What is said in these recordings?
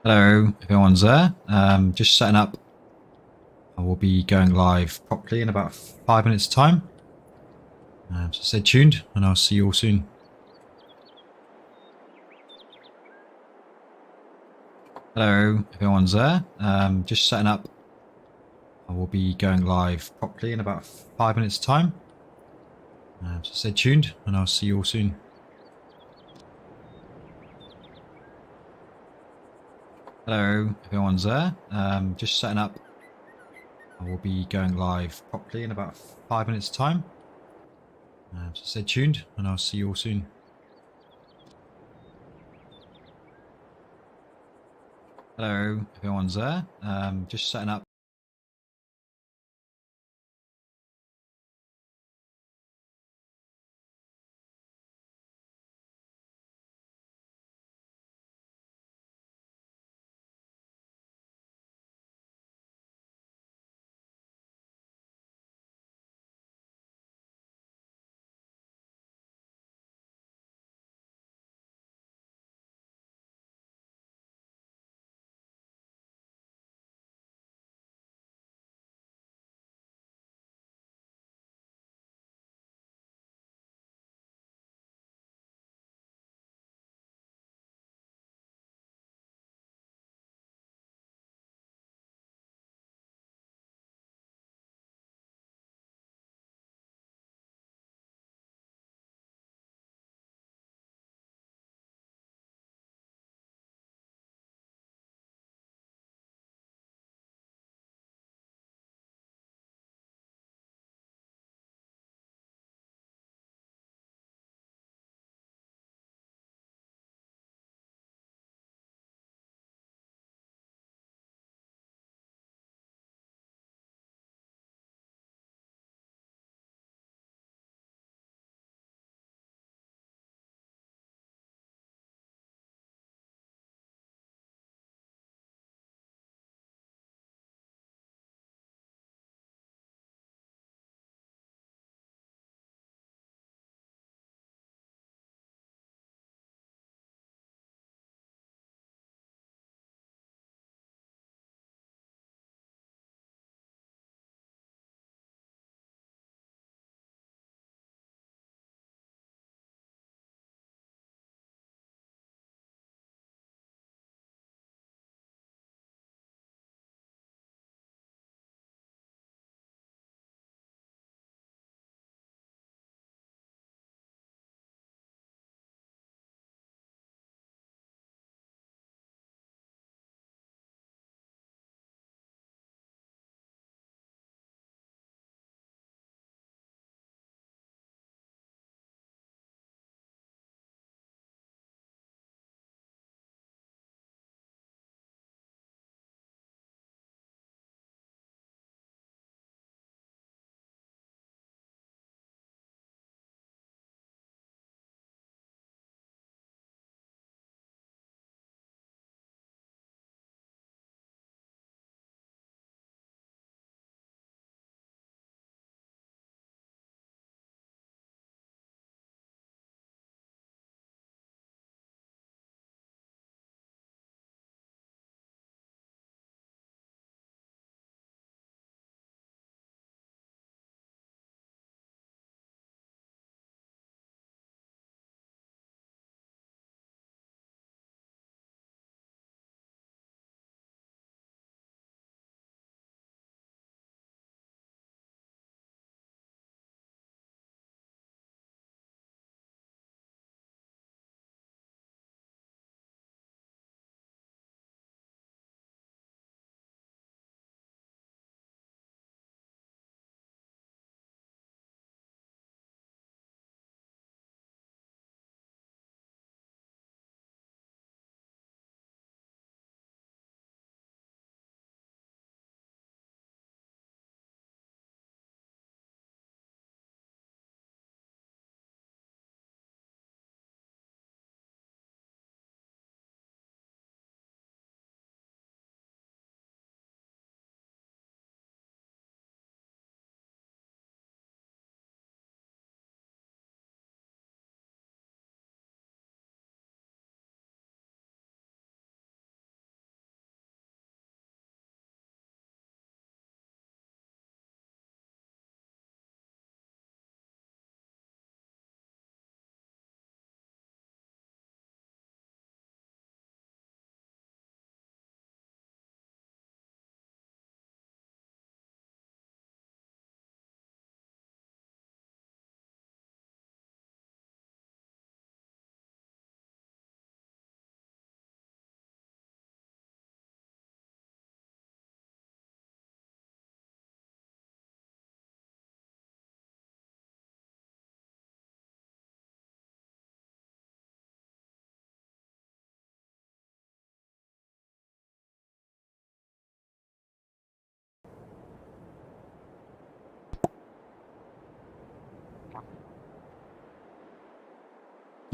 Hello, everyone's there. Just setting up. I will be going live properly in about 5 minutes' time. So stay tuned, and I'll see you all soon. Hello, everyone's there. Just setting up. I will be going live properly in about 5 minutes' time. So stay tuned, and I'll see you all soon. Hello, everyone's there. Just setting up. I will be going live properly in about 5 minutes' time. So stay tuned, and I'll see you all soon. Hello, everyone's there. Just setting up.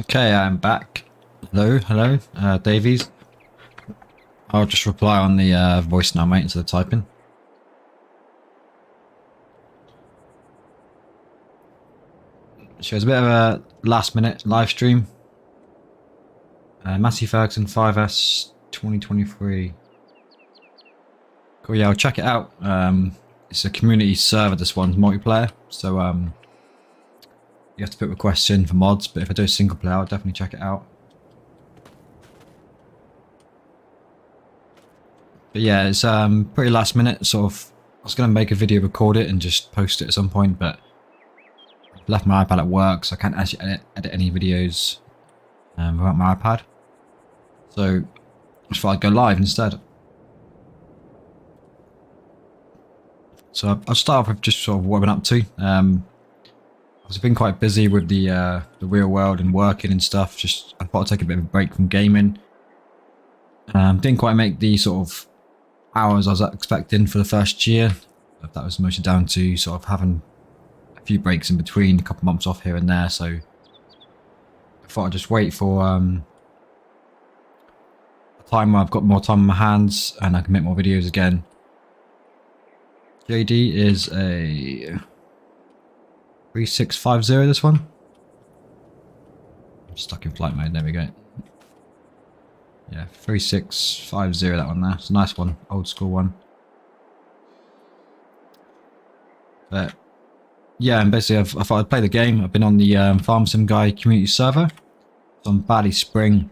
Okay, I'm back. Hello, hello, Davies. I'll just reply on the voice now, mate, instead of typing. So it's a bit of a last-minute live stream. Massey Ferguson 5S 2023. Cool, yeah, I'll check it out. It's a community server, this one's multiplayer, so you have to put requests in for mods, but if I do a single player, I'll definitely check it out. But yeah, it's pretty last minute, sort of. I was going to make a video, record it, and just post it at some point, but I've left my iPad at work, so I can't actually edit any videos without my iPad. So I thought I'd go live instead. So I'll start off with just sort of what I've been up to. I've been quite busy with the real world and working and stuff. Just I thought I'd take a bit of a break from gaming. Didn't quite make the sort of hours I was expecting for the first year. That was mostly down to sort of having a few breaks in between, a couple months off here and there. So I thought I'd just wait for a time where I've got more time on my hands and I can make more videos again. JD is a 3650, this one. I'm stuck in flight mode, there we go. Yeah, 3650, that one there. It's a nice one, old school one. But yeah, and basically I thought I'd play the game. I've been on the Farm Sim Guy community server. It's on Bally Spring.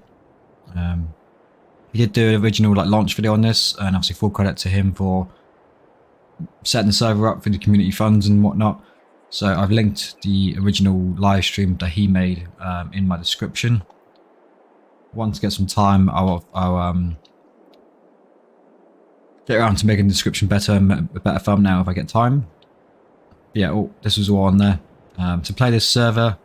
He did do an original launch video on this, and obviously full credit to him for setting the server up for the community funds and whatnot. So I've linked the original live stream that he made in my description. Once I get some time, I'll get around to making the description better and a better thumbnail if I get time. But yeah, this was all on there. To play this server,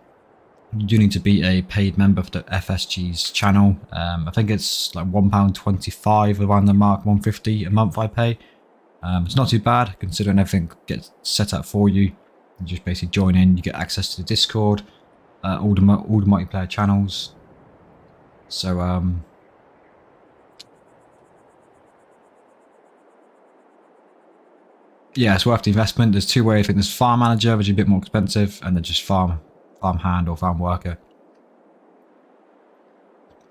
you do need to be a paid member for the FSG's channel. I think it's like £1.25 around the mark, £1.50 a month I pay. It's not too bad considering everything gets set up for you. You just basically join in, you get access to the Discord, all the multiplayer channels. So yeah, it's worth the investment. There's two ways. I think there's farm manager, which is a bit more expensive, and then just farm hand or farm worker.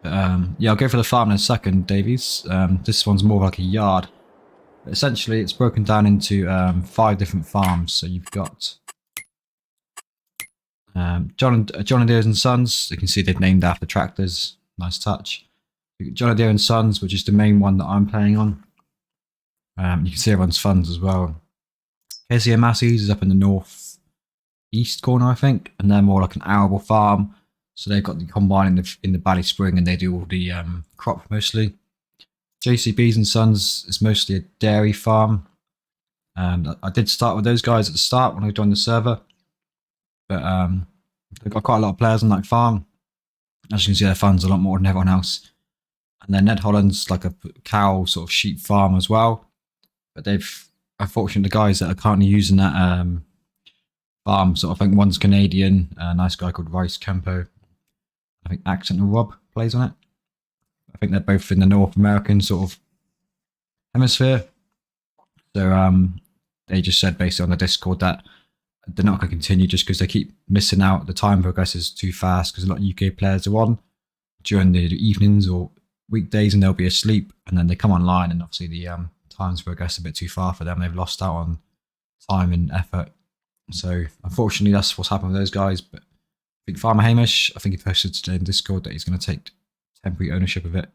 But, yeah, I'll go for the farm in a second, Davies. This one's more like a yard. But essentially, it's broken down into 5 different farms. So you've got John and Deere and Sons. You can see they've named after tractors. Nice touch. You've got John and Deere and Sons, which is the main one that I'm playing on. You can see everyone's funds as well. KCM Massey's is up in the north east corner, I think, and they're more like an arable farm. So they've got the combine in the Bally Spring, and they do all the crop mostly. JCB's and Sons is mostly a dairy farm. I did start with those guys at the start when I joined the server, but they've got quite a lot of players on that farm. As you can see, their funds a lot more than everyone else. And then Ned Holland's like a cow sort of sheep farm as well, but they've unfortunately the guys that are currently using that farm, so I think one's Canadian, a nice guy called Rice Campo. I think Accent and Rob plays on it. I think they're both in the North American sort of hemisphere. So they just said basically on the Discord that they're not going to continue just because they keep missing out. The time progresses too fast because a lot of UK players are on during the evenings or weekdays and they'll be asleep, and then they come online and obviously the times progress a bit too far for them. They've lost out on time and effort. So unfortunately, that's what's happened with those guys. But I think Farmer Hamish, I think he posted today in Discord that he's going to take temporary ownership of it.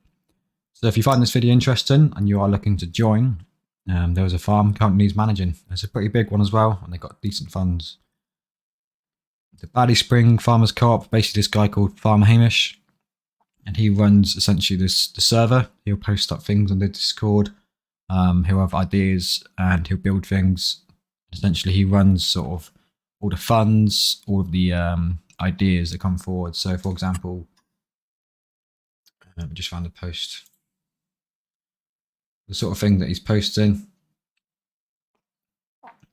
So if you find this video interesting and you are looking to join, there was a farm currently he's managing. It's a pretty big one as well, and they got decent funds. The Bally Spring Farmers Co-op, basically this guy called Farmer Hamish, and he runs essentially the server. He'll post up things on the Discord. He'll have ideas and he'll build things. Essentially, he runs sort of all the funds, all of the ideas that come forward. So, for example, I just found a post. The sort of thing that he's posting.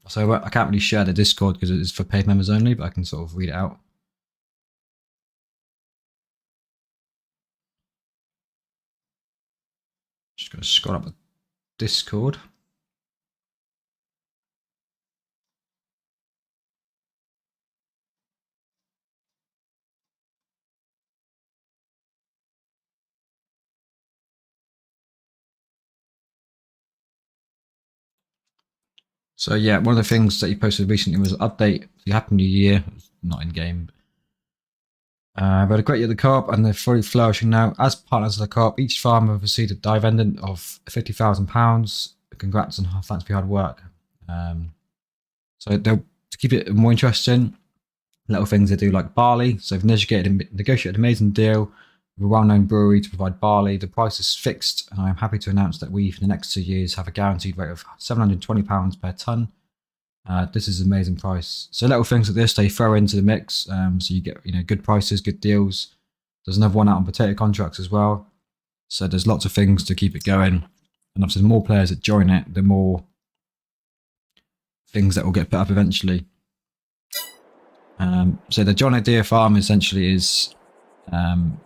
So I can't really share the Discord because it is for paid members only, but I can sort of read it out. Just going to scroll up the Discord. So yeah, one of the things that he posted recently was an update. The Happy New Year. Not in game. We had a great year at the co-op and they're fully flourishing now. As partners of the co-op, each farmer have received a dividend of £50,000. Congrats and thanks for your hard work. So to keep it more interesting, little things they do like barley. So they've negotiated an amazing deal with a well-known brewery to provide barley. The price is fixed, and I am happy to announce that we, for the next 2 years, have a guaranteed rate of £720 per tonne. This is an amazing price. So little things like this they throw into the mix, so you get good prices, good deals. There's another one out on potato contracts as well. So there's lots of things to keep it going, and obviously the more players that join it, the more things that will get put up eventually. So the John O'Deere farm essentially is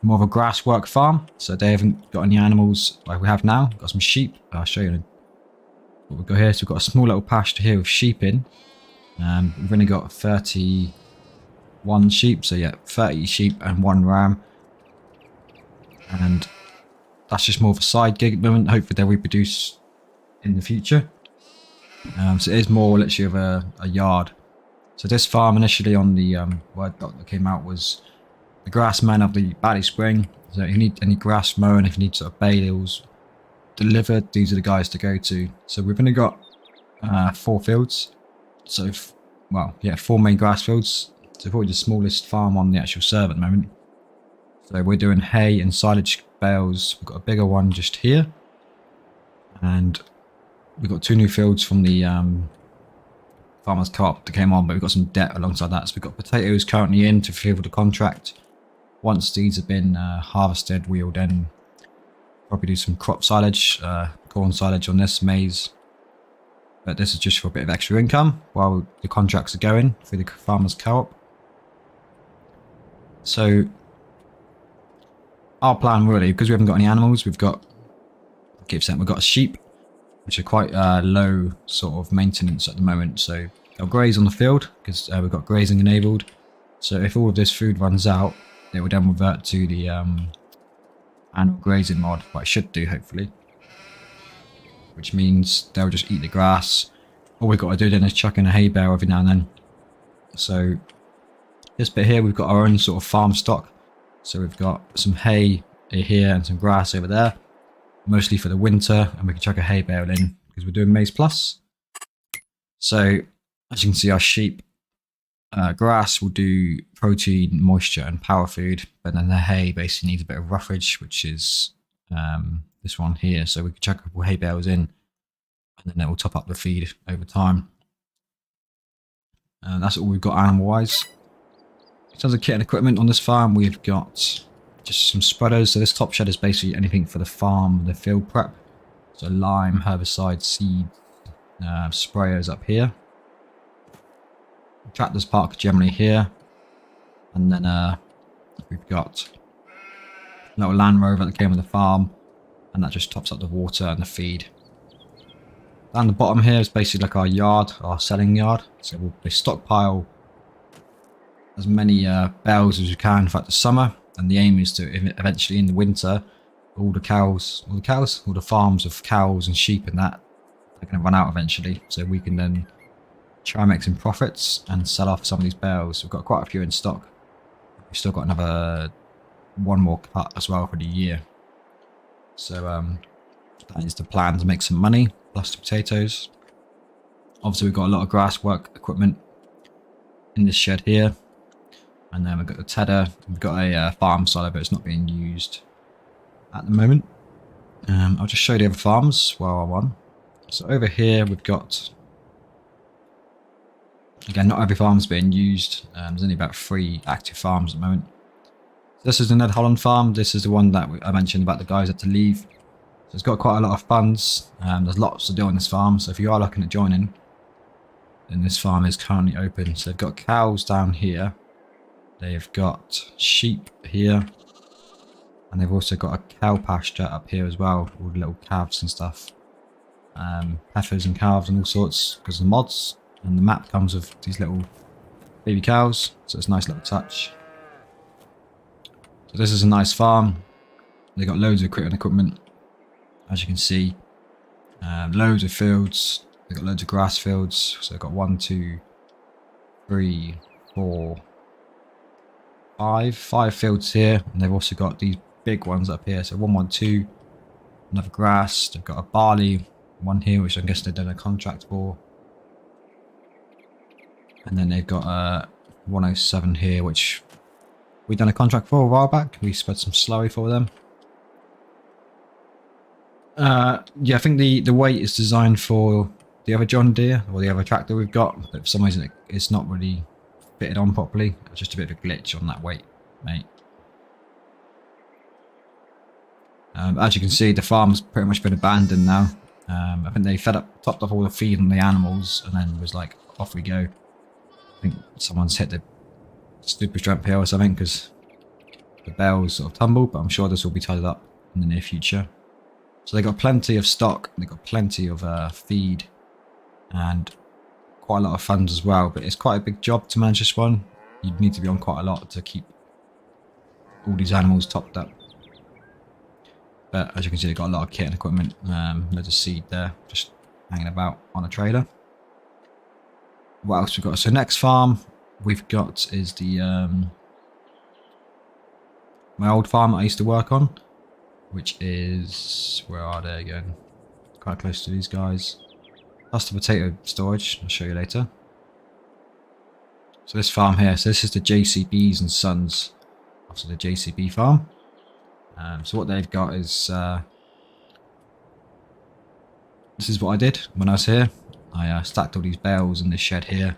more of a grass work farm. So they haven't got any animals like we have now. Got some sheep. I'll show you what we've got here. So we've got a small little pasture here with sheep in. We've only got 31 sheep. So yeah, 30 sheep and 1 ram. And that's just more of a side gig at the moment. Hopefully they'll reproduce in the future. So it is more literally of a yard. So this farm initially on the word doc that came out was the grassman of the Bally Spring. So if you need any grass mowing, if you need sort of bales delivered, these are the guys to go to. So we've only got 4 fields. So, 4 main grass fields. So probably the smallest farm on the actual server at the moment. So we're doing hay and silage bales. We've got a bigger one just here. And we've got 2 new fields from the farmers co-op that came on, but we've got some debt alongside that. So we've got potatoes currently in to fulfill the contract. Once these have been harvested, we'll then probably do some crop silage, corn silage on this, maize. But this is just for a bit of extra income while the contracts are going through the farmers co-op. So our plan really, because we haven't got any animals, we've got a sheep, which are quite low sort of maintenance at the moment. So they'll graze on the field because we've got grazing enabled. So if all of this food runs out, it will then revert to the annual grazing mod, what it should do hopefully. Which means they'll just eat the grass. All we've got to do then is chuck in a hay bale every now and then. So this bit here, we've got our own sort of farm stock. So we've got some hay here and some grass over there. Mostly for the winter, and we can chuck a hay bale in because we're doing maize plus. So as you can see, our sheep grass will do protein, moisture and power food, but then the hay basically needs a bit of roughage, which is this one here. So we can chuck a couple hay bales in, and then that will top up the feed over time. And that's all we've got animal wise. In terms of kit and equipment on this farm, we've got just some spreaders. So this top shed is basically anything for the farm, the field prep. So lime, herbicide, seed, sprayers up here. Tractors park generally here. And then we've got a little Land Rover that came with the farm. And that just tops up the water and the feed. Down the bottom here is basically like our yard, our selling yard. So we'll stockpile as many bales as we can throughout the summer. And the aim is to eventually in the winter, all the farms of cows and sheep and that are going to run out eventually. So we can then try and make some profits and sell off some of these bales. We've got quite a few in stock. We've still got another 1 more cut as well for the year. So that is the plan, to make some money plus the potatoes. Obviously we've got a lot of grass work equipment in this shed here. And then we've got the tedder. We've got a farm silo, but it's not being used at the moment. I'll just show you the other farms while I'm on. So over here we've got, again, not every farm's being used. There's only about 3 active farms at the moment. So this is the Ned Holland farm. This is the one that I mentioned about the guys had to leave. So it's got quite a lot of funds. There's lots to do on this farm. So if you are looking at joining, then this farm is currently open. So they've got cows down here. They've got sheep here, And they've also got a cow pasture up here as well, all the little calves and stuff. Heifers and calves and all sorts, because of the mods. And the map comes with these little baby cows, so it's a nice little touch. So this is a nice farm. They've got loads of equipment, as you can see. Loads of fields. They've got loads of grass fields. So they've got 1, 2, 3, 4, 5 fields here. And they've also got these big ones up here. So 1, 1, 2. Another grass. They've got a barley one here, which I guess they've done a contract for. And then they've got a 107 here, which we've done a contract for a while back. We spread some slurry for them. Yeah, I think the weight is designed for the other John Deere or the other tractor we've got, but for some reason it's not really fitted on properly. It's just a bit of a glitch on that weight, mate. As you can see, the farm's pretty much been abandoned now. I think they topped off all the feed on the animals, and then was like, off we go. I think someone's hit the stupid strength here or something because the bales sort of tumbled, but I'm sure this will be tidied up in the near future. So they got plenty of stock, they got plenty of feed, and quite a lot of funds as well. But it's quite a big job to manage this one. You'd need to be on quite a lot to keep all these animals topped up. But as you can see, they've got a lot of kit and equipment. Loads of seed there, just hanging about on a trailer. What else we've got? So next farm we've got is the my old farm I used to work on, which is, where are they again? Quite close to these guys. That's the potato storage. I'll show you later. So this farm here. So this is the JCBs and Sons. Also the JCB farm. So what they've got is this is what I did when I was here. I stacked all these bales in this shed here.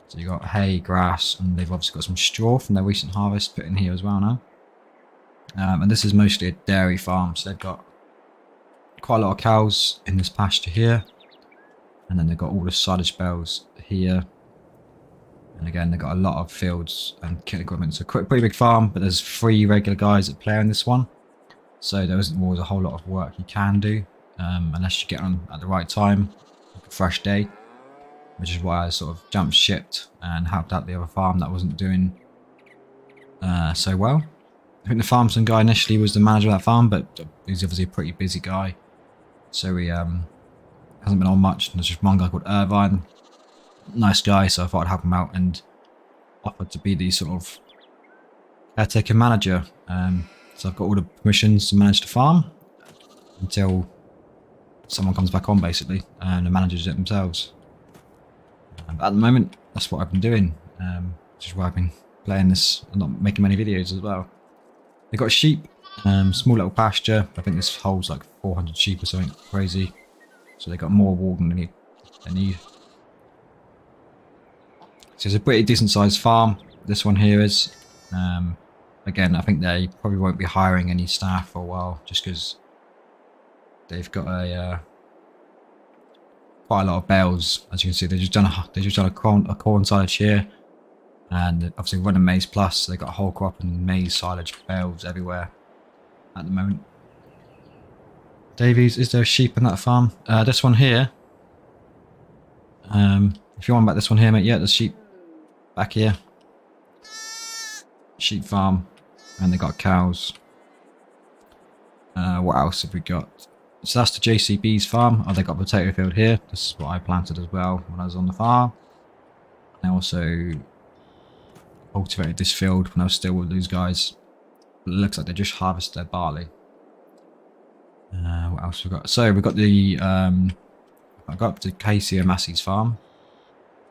So you got hay, grass, and they've obviously got some straw from their recent harvest put in here as well now. And this is mostly a dairy farm, so they've got quite a lot of cows in this pasture here. And then they've got all the silage bales here. And again, they've got a lot of fields and kit equipment. So pretty big farm, but there's 3 regular guys that play in this one. So there isn't always a whole lot of work you can do, unless you get on at the right time, like a fresh day. Which is why I sort of jumped shipped and helped out the other farm that wasn't doing so well. I think the farmson guy initially was the manager of that farm, but he's obviously a pretty busy guy. So he hasn't been on much. And there's just one guy called Irvine. Nice guy, so I thought I'd help him out and offered to be the sort of caretaker manager. So I've got all the permissions to manage the farm until someone comes back on, basically, and the managers it themselves. But at the moment, that's what I've been doing, which is why I've been playing this and not making many videos as well. They've got sheep, small little pasture. I think this holds like 400 sheep or something crazy. So they've got more wool than they need. So it's a pretty decent sized farm. This one here is. Again, I think they probably won't be hiring any staff for a while, just because they've got a quite a lot of bales. As you can see, they've just done a corn silage here, and obviously running maize plus. So they've got a whole crop and maize silage bales everywhere at the moment. Davies, is there a sheep in that farm? This one here. If you want about this one here, mate, yeah, there's sheep back here. Sheep farm, and they got cows. What else have we got? So that's the JCB's farm. Oh, they got a potato field here. This is what I planted as well when I was on the farm. I also cultivated this field when I was still with those guys. It looks like they just harvested their barley. What else have we got? So we've got the I got up to Casey and Massey's farm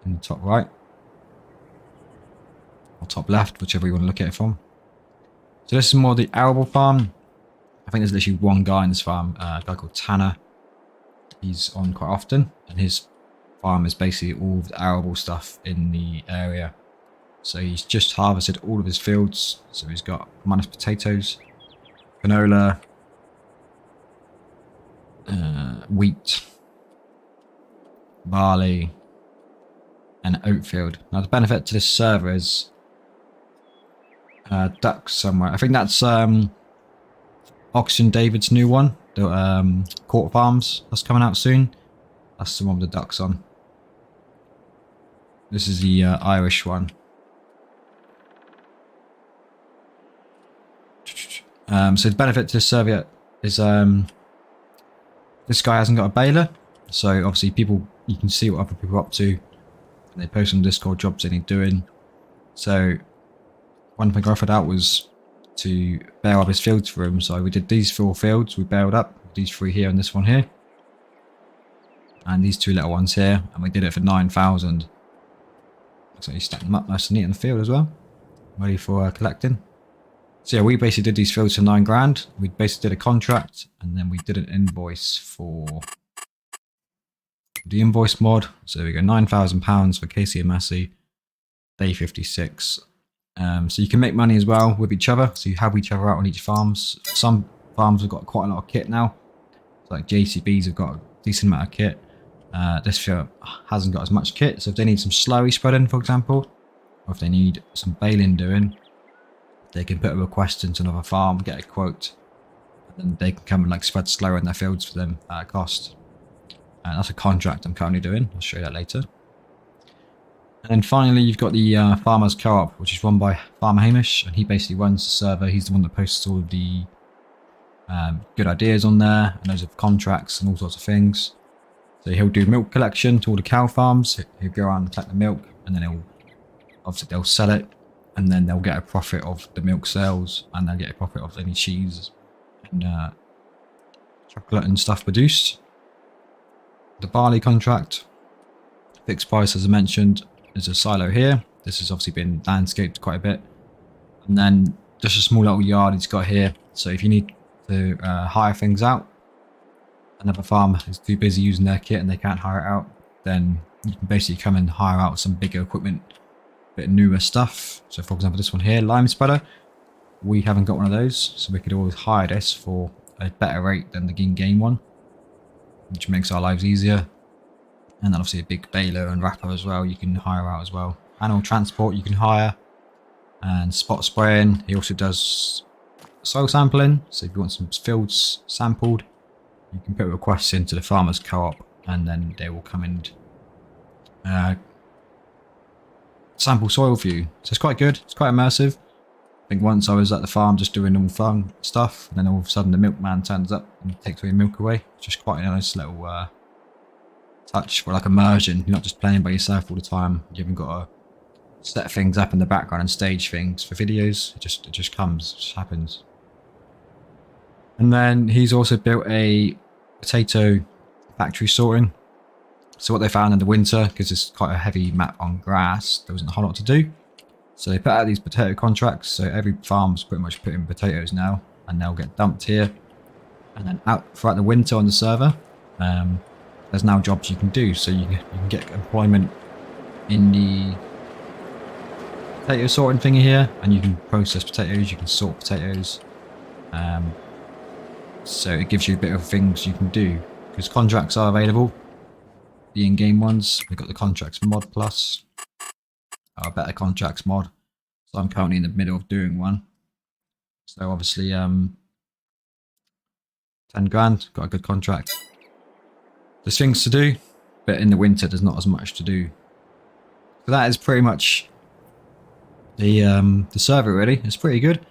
in the top right. Or top left, whichever you want to look at it from. So this is more the arable farm. I think there's literally one guy in this farm, a guy called Tanner. He's on quite often, and his farm is basically all of the arable stuff in the area. So he's just harvested all of his fields. So he's got minus potatoes, canola, wheat, barley, and oat field. Now the benefit to this server is ducks somewhere. I think that's Oxygen David's new one, the Court Farms, that's coming out soon. That's the one with the ducks on. This is the Irish one. So the benefit to this server is this guy hasn't got a baler, so obviously you can see what other people are up to. They post on Discord jobs they need doing. So one thing I offered out was to bail up his fields for him. So we did these 4 fields, we bailed up these 3 here and this one here, and these 2 little ones here, and we did it for 9,000. So you stack them up nice and neat in the field as well, ready for collecting. So yeah, we basically did these fields for 9 grand. We basically did a contract, and then we did an invoice for the invoice mod. So there we go, £9,000 for Casey and Massey, day 56. So you can make money as well with each other. So you have each other out on each farms. Some farms have got quite a lot of kit now. So like JCBs have got a decent amount of kit. This field hasn't got as much kit. So if they need some slurry spreading, for example, or if they need some baling doing, they can put a request into another farm, get a quote, and then they can come and like spread slurry in their fields for them at a cost. And that's a contract I'm currently doing. I'll show you that later. And then finally, you've got the Farmers Co-op, which is run by Farmer Hamish, and he basically runs the server. He's the one that posts all of the good ideas on there, and those of contracts and all sorts of things. So he'll do milk collection to all the cow farms. He'll go around and collect the milk, and then they'll sell it, and then they'll get a profit of the milk sales, and they'll get a profit of any cheese and chocolate and stuff produced. The barley contract, fixed price as I mentioned. There's a silo here. This has obviously been landscaped quite a bit. And then just a small little yard he's got here. So if you need to hire things out, another farm is too busy using their kit and they can't hire it out, then you can basically come and hire out some bigger equipment, a bit newer stuff. So for example, this one here, lime spreader, we haven't got one of those. So we could always hire this for a better rate than the in-game one, which makes our lives easier. And then obviously a big baler and wrapper as well, you can hire out as well. Animal transport you can hire, and spot spraying. He also does soil sampling, so if you want some fields sampled, you can put requests into the Farmers Co-op, and then they will come and sample soil for you. So it's quite good, it's quite immersive. I think once I was at the farm just doing all fun stuff, and then all of a sudden the milkman turns up and takes all your milk away. It's just quite a nice little touch for like immersion. You're not just playing by yourself all the time. You haven't got to set things up in the background and stage things for videos. It just comes, it just happens. And then he's also built a potato factory sorting. So what they found in the winter, because it's quite a heavy map on grass, there wasn't a whole lot to do. So they put out these potato contracts. So every farm's pretty much putting potatoes now, and they'll get dumped here. And then out throughout the winter on the server, there's now jobs you can do. So you can get employment in the potato sorting thingy here, and you can process potatoes, you can sort potatoes. So it gives you a bit of things you can do, because contracts are available. The in-game ones, we've got the contracts mod plus, our better contracts mod. So I'm currently in the middle of doing one. So obviously 10 grand, got a good contract. There's things to do, but in the winter there's not as much to do. So that is pretty much the server really. It's pretty good.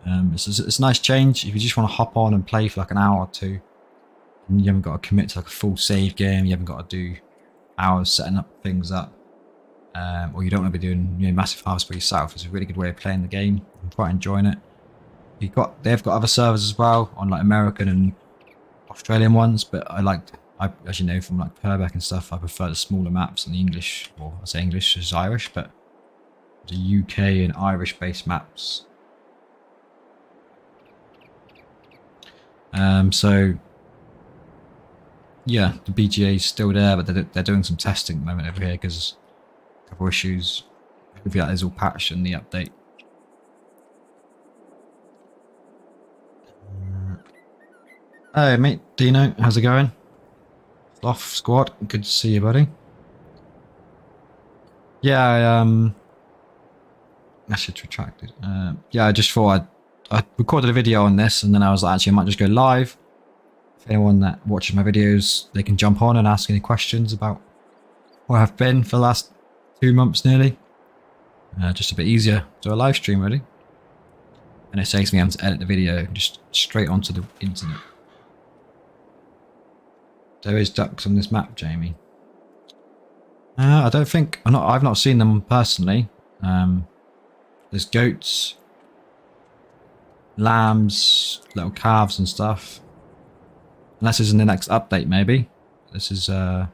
It's a nice change if you just want to hop on and play for like an hour or two, and you haven't got to commit to like a full save game. You haven't got to do hours setting up things up, or you don't want to be doing massive harvest for yourself. It's a really good way of playing the game. I'm quite enjoying it. They've got other servers as well on like American and Australian ones, but as you know from like Purbeck and stuff, I prefer the smaller maps and the English, or I say English is Irish, but the UK and Irish based maps. So yeah, the BGA is still there, but they're doing some testing at the moment over here because a couple of issues. Hopefully that is all patched in the update. Hey mate, Dino, how's it going? Sloth squad, good to see you, buddy. Yeah, I should retract it. Yeah, I just thought I recorded a video on this, and then I was like, actually, I might just go live. If anyone that watches my videos, they can jump on and ask any questions about where I've been for the last 2 months nearly. Just a bit easier to a live stream, really. And it saves me having to edit the video just straight onto the internet. There is ducks on this map, Jamie. I don't think I've not seen them personally. There's goats, lambs, little calves and stuff. Unless it's in the next update, maybe. This is I've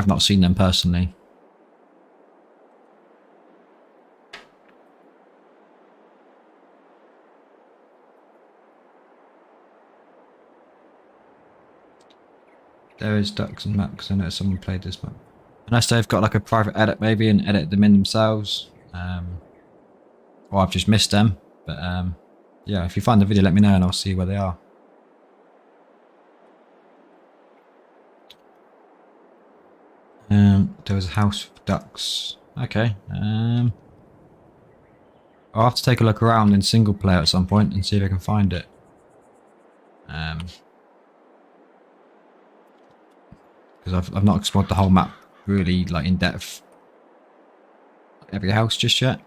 not seen them personally. There is ducks and maps. I know someone played this map. Unless they've got like a private edit maybe and edit them in themselves. Or I've just missed them. But yeah, if you find the video, let me know and I'll see where they are. There was a house with ducks. Okay. I'll have to take a look around in single player at some point and see if I can find it. Because I've not explored the whole map really like in depth. Every house just yet.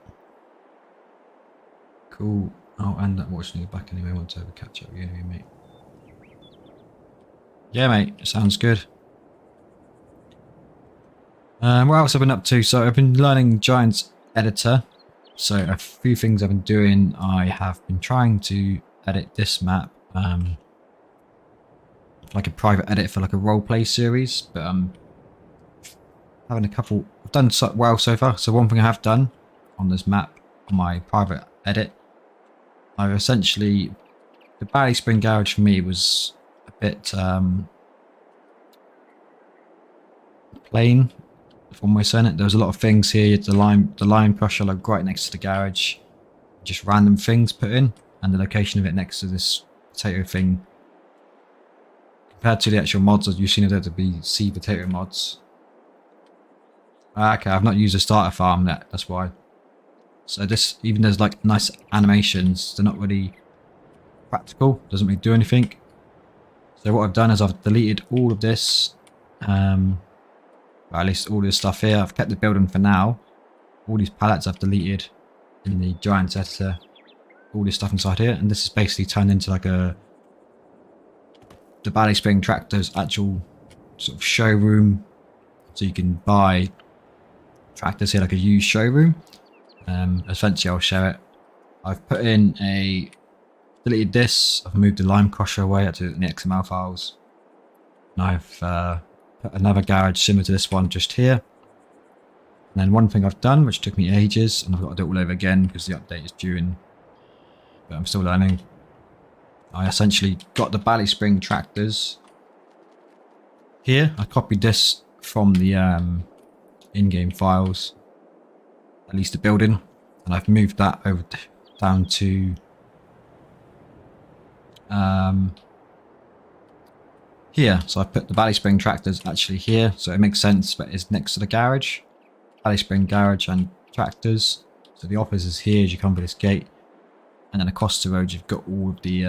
Cool. I'll end up watching you back anyway once I have a catch up with you anyway, mate. Yeah, mate. Sounds good. What else have I been up to? So I've been learning Giants Editor. So a few things I've been doing. I have been trying to edit this map. Like a private edit for like a roleplay series, but having a couple. I've done so well so far. So one thing I have done on this map on my private edit, I've essentially the Bally Spring Garage for me was a bit plain. If one way saying it, there was a lot of things here. You had the line pusher like right next to the garage, just random things put in, and the location of it next to this potato thing. Compared to the actual mods, you've seen it there to be sea potato mods. Okay, I've not used a starter farm yet, that's why. So this, even there's like nice animations, they're not really practical, doesn't really do anything. So what I've done is I've deleted all of this, well, at least all this stuff here. I've kept the building for now. All these pallets I've deleted in the Giants Editor. All this stuff inside here, and this is basically turned into like the Bally Spring Tractor's actual sort of showroom, so you can buy tractors here like a used showroom. Eventually I'll show it. I've put in deleted this, I've moved the lime crusher away to the XML files, and I've put another garage similar to this one just here. And then one thing I've done, which took me ages, and I've got to do it all over again because the update is due in, but I'm still learning. I essentially got the Bally Spring tractors here. I copied this from the in-game files, at least the building, and I've moved that over down to here. So I've put the Bally Spring tractors actually here, so it makes sense, but it's next to the garage. Bally Spring Garage and tractors. So the office is here as you come to this gate. And then across the road, you've got all of the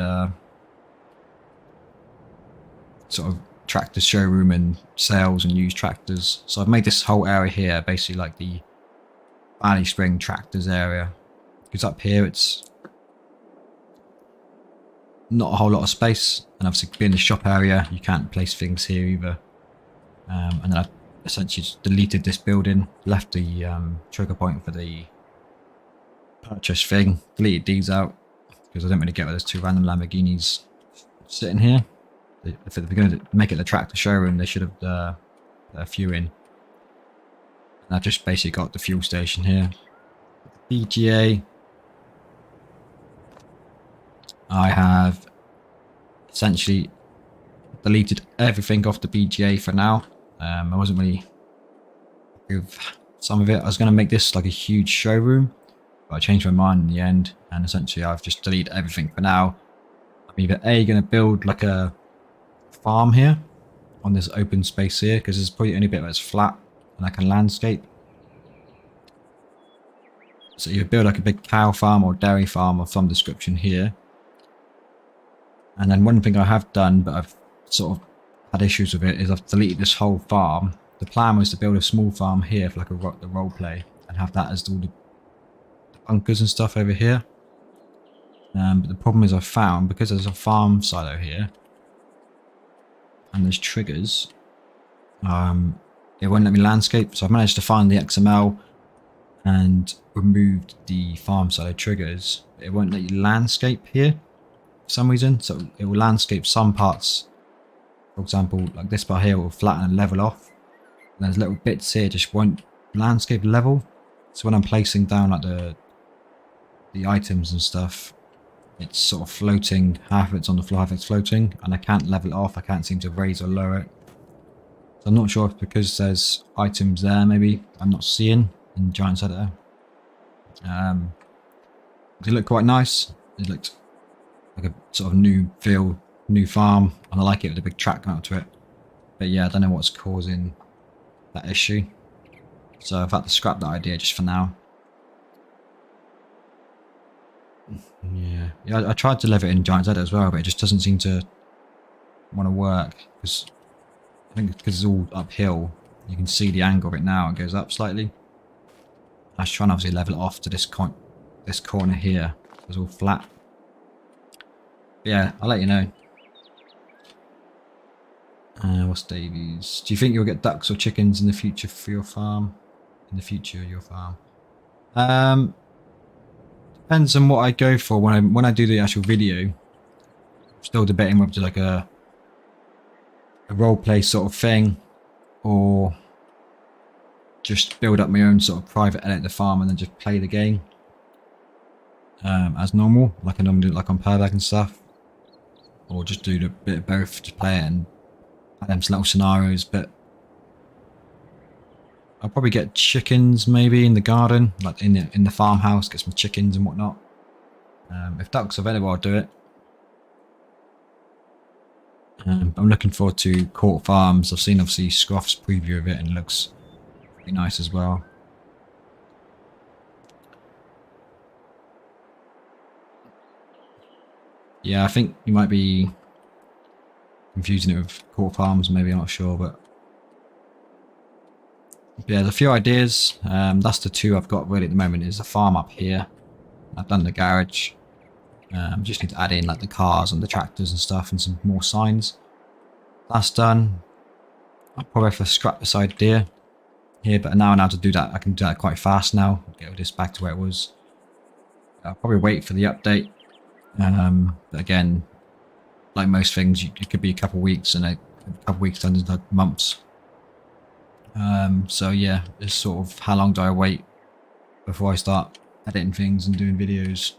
sort of tractor showroom and sales and used tractors. So I've made this whole area here basically like the Bally Spring Tractors area. Because up here, it's not a whole lot of space. And obviously, being the shop area, you can't place things here either. And then I've essentially just deleted this building, left the trigger point for the purchase thing, deleted these out because I don't really get where there's two random Lamborghinis sitting here. If they're going to make it the tractor showroom, they should have put a few in. And I've just basically got the fuel station here. BGA. I have essentially deleted everything off the BGA for now. I wasn't really happy with some of it. I was going to make this like a huge showroom, but I changed my mind in the end, and essentially I've just deleted everything for now. I'm either going to build like a farm here on this open space here, because there's probably only a bit that's flat and I can landscape. So you build like a big cow farm or dairy farm of some description here. And then one thing I have done, but I've sort of had issues with it, is I've deleted this whole farm. The plan was to build a small farm here for like the role play and have that as all the bunkers and stuff over here. But the problem is I found, because there's a farm silo here and there's triggers, it won't let me landscape. So I've managed to find the XML and removed the farm silo triggers. It won't let you landscape here for some reason. So it will landscape some parts. For example, like this part here will flatten and level off. And there's little bits here just won't landscape level. So when I'm placing down like the items and stuff, it's sort of floating. Half of it's on the floor, half of it's floating, and I can't level it off. I can't seem to raise or lower it. So I'm not sure if because there's items there, maybe I'm not seeing in Giant's Editor. It looked quite nice. It looked like a sort of new feel, new farm, and I like it with a big track going up to it. But yeah, I don't know what's causing that issue. So I've had to scrap that idea just for now. Yeah, I tried to leave it in Giant's Editor as well, but it just doesn't seem to want to work, because I think because it's all uphill, you can see the angle of it now. It goes up slightly. I was trying to obviously level it off to this corner here. It's all flat. But yeah, I'll let you know. What's Davies? Do you think you'll get ducks or chickens in the future for your farm? Depends on what I go for when I do the actual video. I'm still debating whether to like a roleplay sort of thing, or just build up my own sort of private edit the farm and then just play the game as normal, like I normally do, like on Purbeck and stuff, or just do a bit of both, just play it and add them some little scenarios. But I'll probably get chickens maybe in the garden, like in the farmhouse, get some chickens and whatnot. If ducks are available, I'll do it. I'm looking forward to Court Farms. I've seen obviously Scruff's preview of it and it looks pretty nice as well. Yeah, I think you might be confusing it with Court Farms, maybe, I'm not sure, but yeah, there's a few ideas. That's the two I've got really at the moment. Is the farm up here. I've done the garage. Just need to add in like the cars and the tractors and stuff and some more signs. That's done. I'll probably have to scrap this idea here, but now to do that, I can do that quite fast now. Get this back to where it was. I'll probably wait for the update. But again, like most things, it could be a couple of weeks, and a couple of weeks turns into months. So yeah, it's sort of how long do I wait before I start editing things and doing videos.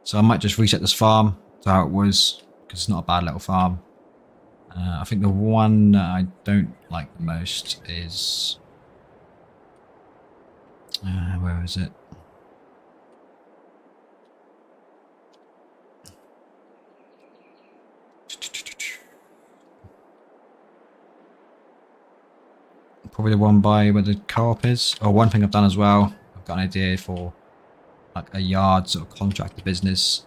So I might just reset this farm to how it was, because it's not a bad little farm. I think the one that I don't like the most is where is it? Probably the one by where the co-op is. Oh, one thing I've done as well, I've got an idea for like a yard sort of contractor business.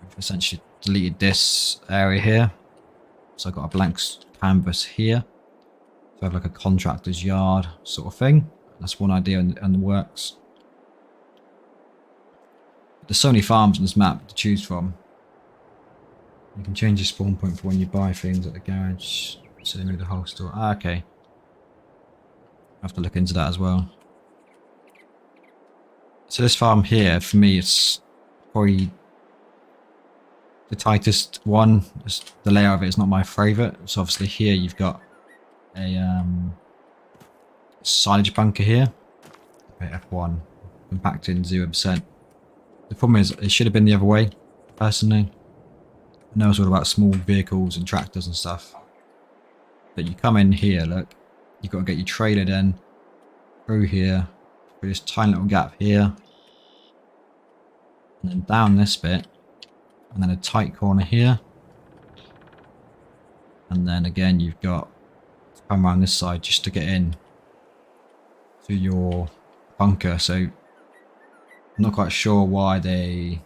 I've essentially deleted this area here, so I've got a blank canvas here. So I have like a contractor's yard sort of thing. That's one idea in the works. There's so many farms on this map to choose from. You can change your spawn point for when you buy things at the garage. So maybe the whole store. Ah, okay. I have to look into that as well. So this farm here, for me, it's probably the tightest one. Just the layout of it is not my favourite. So obviously here you've got a silage bunker here. Okay, F1, compacting 0%. The problem is it should have been the other way, personally. I know it's all about small vehicles and tractors and stuff. But you come in here, look. You've got to get your trailer then through here, through this tiny little gap here, and then down this bit, and then a tight corner here, and then again you've got to come around this side just to get in to your bunker. So I'm not quite sure why they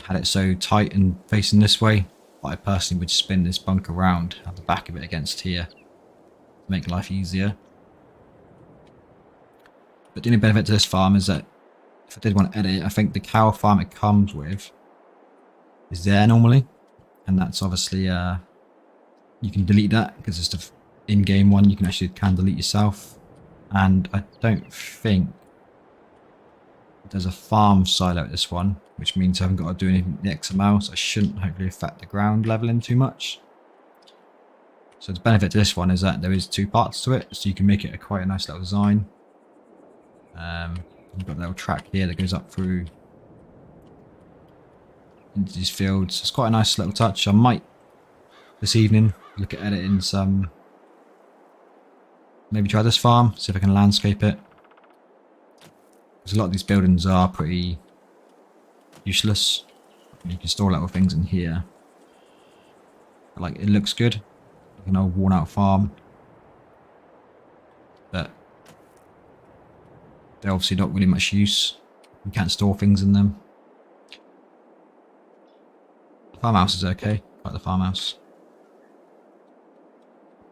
had it so tight and facing this way, but I personally would spin this bunker around, have the back of it against here to make life easier. But the only benefit to this farm is that if I did want to edit it, I think the cow farm it comes with is there normally, and that's obviously you can delete that because it's the in-game one. You can delete yourself, and I don't think there's a farm silo at this one, which means I haven't got to do anything the XML, so I shouldn't hopefully affect the ground leveling too much. So the benefit to this one is that there is two parts to it, so you can make it quite a nice little design. You've got a little track here that goes up through into these fields. It's quite a nice little touch. I might this evening look at editing some, maybe try this farm, see if I can landscape it. Because a lot of these buildings are pretty useless. You can store little things in here. But, like, it looks good, like an old worn out farm. But they're obviously not really much use. You can't store things in them. The farmhouse is okay, like the farmhouse.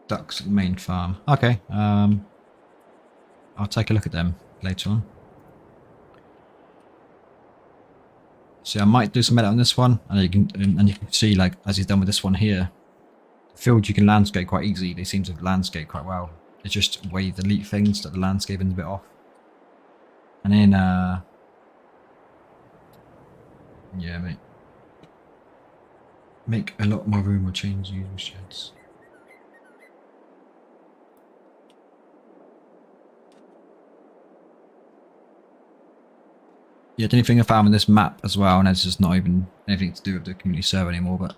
Ducks at the main farm. Okay, I'll take a look at them later on. So I might do some edit on this one, and you can see, like, as he's done with this one here, the field you can landscape quite easily. They seem to landscape quite well. It's just the way you delete things that the landscaping's a bit off. And then yeah, mate, make a lot more room or change usual sheds. Yeah, the only thing I found with this map as well, and it's just not even anything to do with the community server anymore, but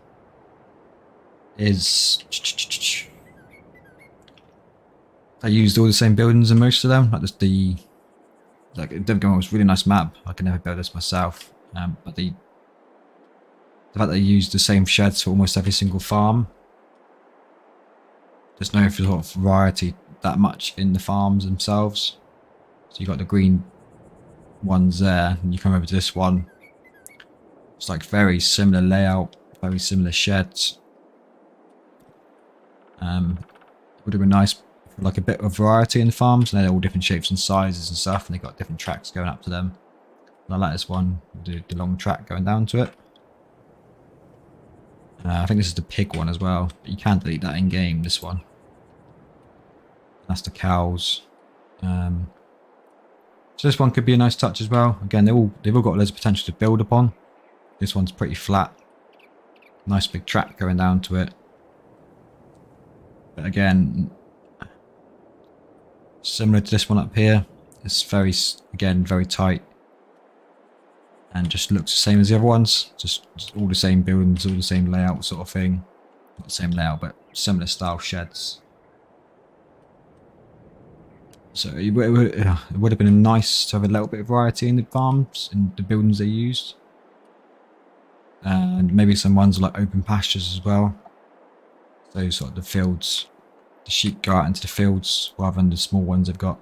is I used all the same buildings in most of them. Like just like don't get me wrong, it's a really nice map. I can never build this myself, but the fact that they used the same sheds for almost every single farm. There's no sort of variety that much in the farms themselves. So you got the green ones there, and you come over to this one. It's like very similar layout, very similar sheds. Would have been nice for like a bit of variety in the farms, and they're all different shapes and sizes and stuff, and they got different tracks going up to them. And I like this one, the long track going down to it. I think this is the pig one as well, but you can delete that in game. This one, that's the cows. So this one could be a nice touch as well. Again, they've all got loads of potential to build upon. This one's pretty flat, nice big track going down to it. But again, similar to this one up here, it's very tight, and just looks the same as the other ones. Just all the same buildings, all the same layout sort of thing. Not the same layout, but similar style sheds. So it would have been nice to have a little bit of variety in the farms and the buildings they used. And maybe some ones like open pastures as well. So sort of the fields, the sheep go out into the fields rather than the small ones they've got.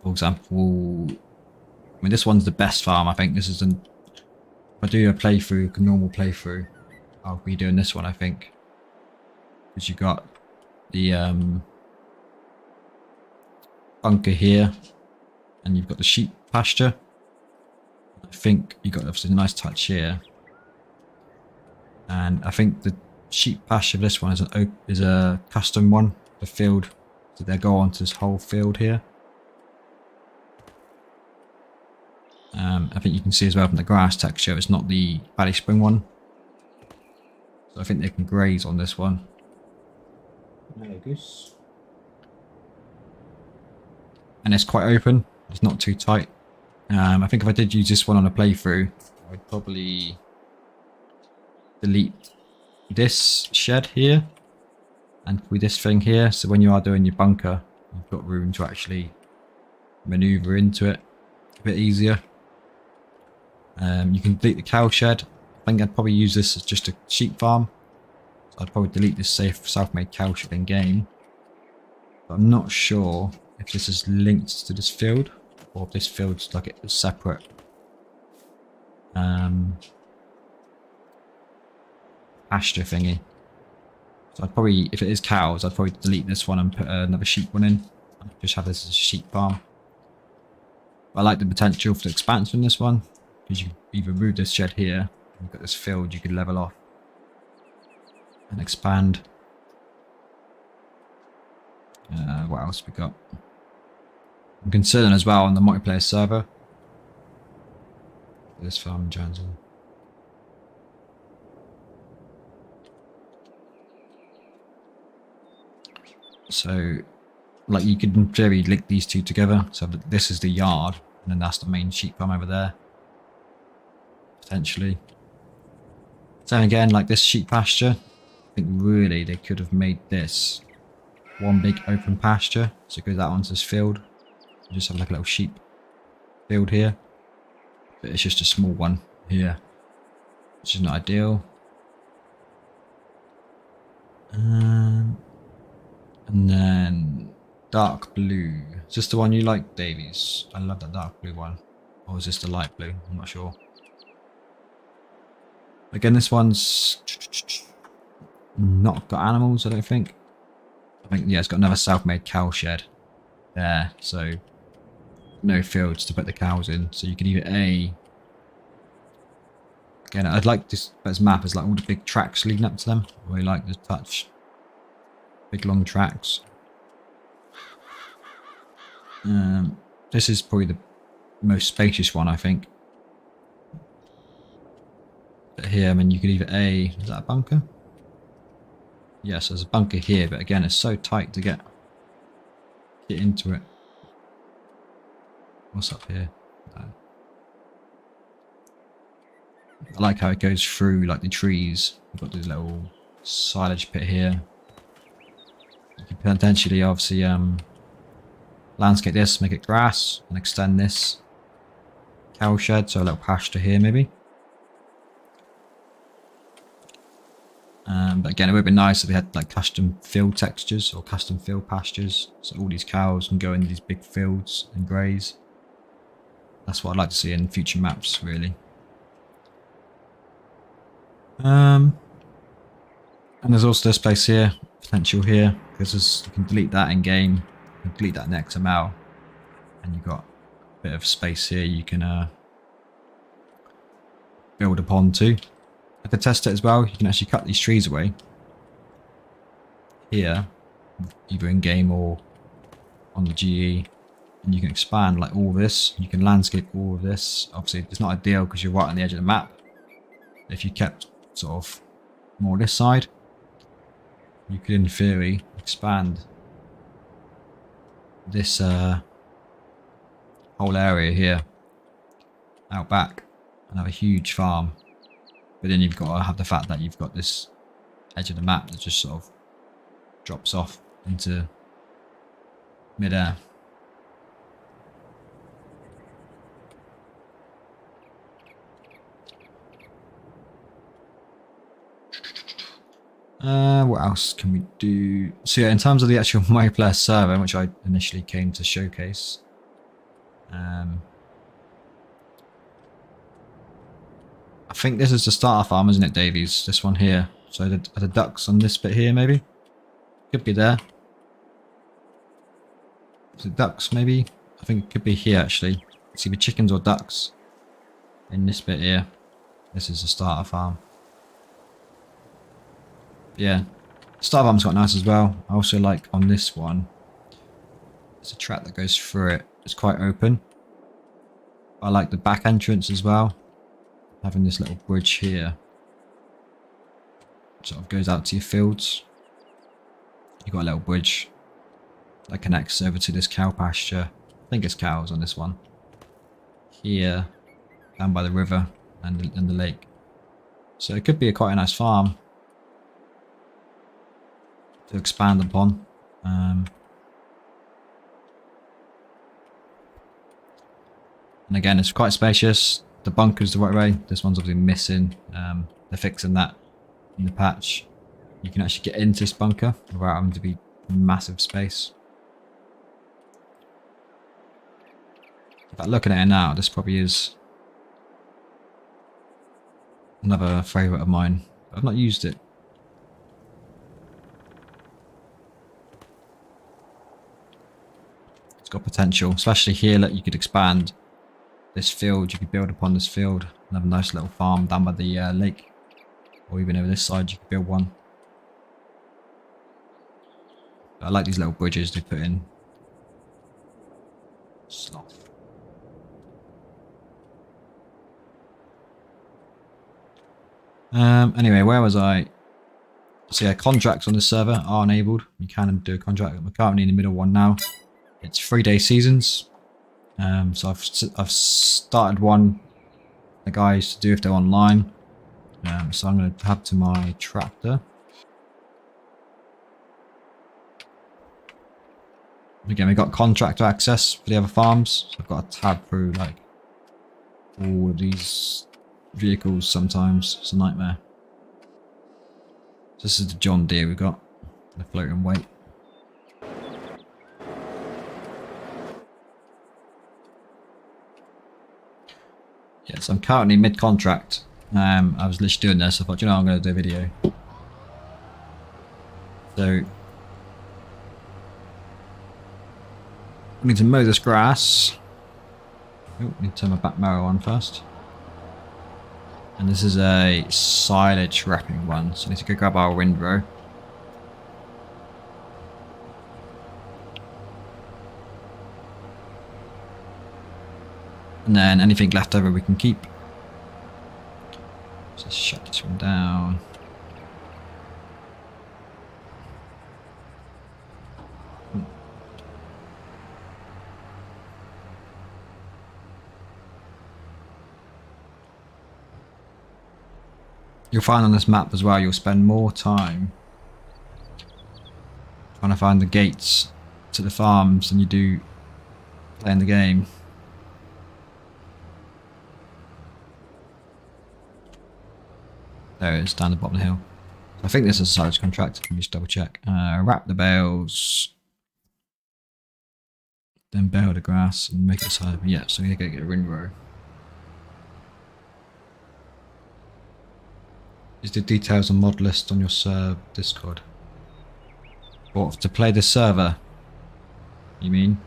For example, I mean, this one's the best farm. I think this is if I do a playthrough, a normal playthrough, I'll be doing this one, I think. Because you've got the bunker here, and you've got the sheep pasture. I think you got obviously a nice touch here, and I think the sheep pasture of this one is a custom one. The field, so they go onto this whole field here. I think you can see as well from the grass texture, it's not the Bally Spring one. So I think they can graze on this one. No goose. And it's quite open, it's not too tight. I think if I did use this one on a playthrough, I'd probably delete this shed here and with this thing here, so when you are doing your bunker, you've got room to actually maneuver into it a bit easier. You can delete the cow shed. I think I'd probably use this as just a sheep farm. So I'd probably delete this self-made cow shed in game. But I'm not sure if this is linked to this field, or if this field's like a separate pasture thingy. So I'd probably, if it is cows, I'd probably delete this one and put another sheep one in. Just have this as a sheep farm. But I like the potential for the expansion in this one, because you either remove this shed here, you've got this field you could level off and expand. What else we got? I'm concerned as well on the multiplayer server. This farm joins in. So, like, you could in theory link these two together. So this is the yard, and then that's the main sheep farm over there. Potentially. So again, like this sheep pasture, I think really they could have made this one big open pasture. So it goes out onto this field. You just have like a little sheep field here. But it's just a small one here, which is not ideal. And then dark blue. Is this the one you like, Davies? I love that dark blue one. Or is this the light blue? I'm not sure. Again, this one's not got animals, I don't think. I think, yeah, it's got another self-made cow shed there. So no fields to put the cows in. So you can either A... Again, I'd like this map as like all the big tracks leading up to them. I really like the touch. Big long tracks. This is probably the most spacious one, I think. But here, I mean, you could either A... Is that a bunker? Yes, there's a bunker here, but again, it's so tight to get into it. What's up here? I like how it goes through like the trees. We've got this little silage pit here. You could potentially, obviously, landscape this, make it grass, and extend this cow shed, so a little pasture here maybe. But again, it would be nice if we had like custom field textures or custom field pastures, so all these cows can go into these big fields and graze. That's what I'd like to see in future maps, really. And there's also this place here, potential here, because you can delete that in game, you can delete that in XML, and you've got a bit of space here you can build upon too. I could test it as well. You can actually cut these trees away here, either in game or on the GE, and you can expand like all this. You can landscape all of this. Obviously, it's not ideal because you're right on the edge of the map. If you kept sort of more this side, you could, in theory, expand this whole area here out back and have a huge farm. But then you've got to have the fact that you've got this edge of the map that just sort of drops off into mid-air. What else can we do? So yeah, in terms of the actual multiplayer server, which I initially came to showcase, I think this is the starter farm, isn't it, Davies? This one here. So are the ducks on this bit here, maybe? Could be there. Is it ducks, maybe? I think it could be here, actually. It's either chickens or ducks in this bit here. This is the starter farm. Yeah, starter farm's quite nice as well. I also like on this one, there's a track that goes through it. It's quite open. I like the back entrance as well. Having this little bridge here sort of goes out to your fields. You've got a little bridge that connects over to this cow pasture. I think it's cows on this one. Here, down by the river and the lake. So it could be quite a nice farm to expand upon. And again, it's quite spacious. The bunker's the right way. This one's obviously missing. They're fixing that in the patch. You can actually get into this bunker without having to be massive space. But looking at it now, this probably is another favourite of mine. I've not used it. It's got potential, especially here. That you could expand this field. You could build upon this field and have a nice little farm down by the lake, or even over this side. You could build one. I like these little bridges they put in. Sloth. Anyway, where was I? So yeah, contracts on this server are enabled. You can do a contract. I'm currently in the middle one now. It's 3-day seasons. So I've started one. The guys to do if they're online. So I'm going to tab to my tractor. Again, we've got contractor access for the other farms. So I've got to tab through like all of these vehicles sometimes. It's a nightmare. So this is the John Deere we've got. The floating weight. Yeah, so I'm currently mid-contract. I was literally doing this. I thought, you know, I'm going to do a video. So I need to mow this grass. Oh, I need to turn my back mower on first. And this is a silage wrapping one, so I need to go grab our windrow. And then anything left over we can keep. Just shut this one down. You'll find on this map as well, you'll spend more time trying to find the gates to the farms than you do playing the game. There it is, down the bottom of the hill. I think this is a silage contract. Let me just double check. Wrap the bales. Then bale the grass and make it silage. Yeah, so we're going to get a windrow. Is the details on mod list on your Discord? Or to play the server, you mean?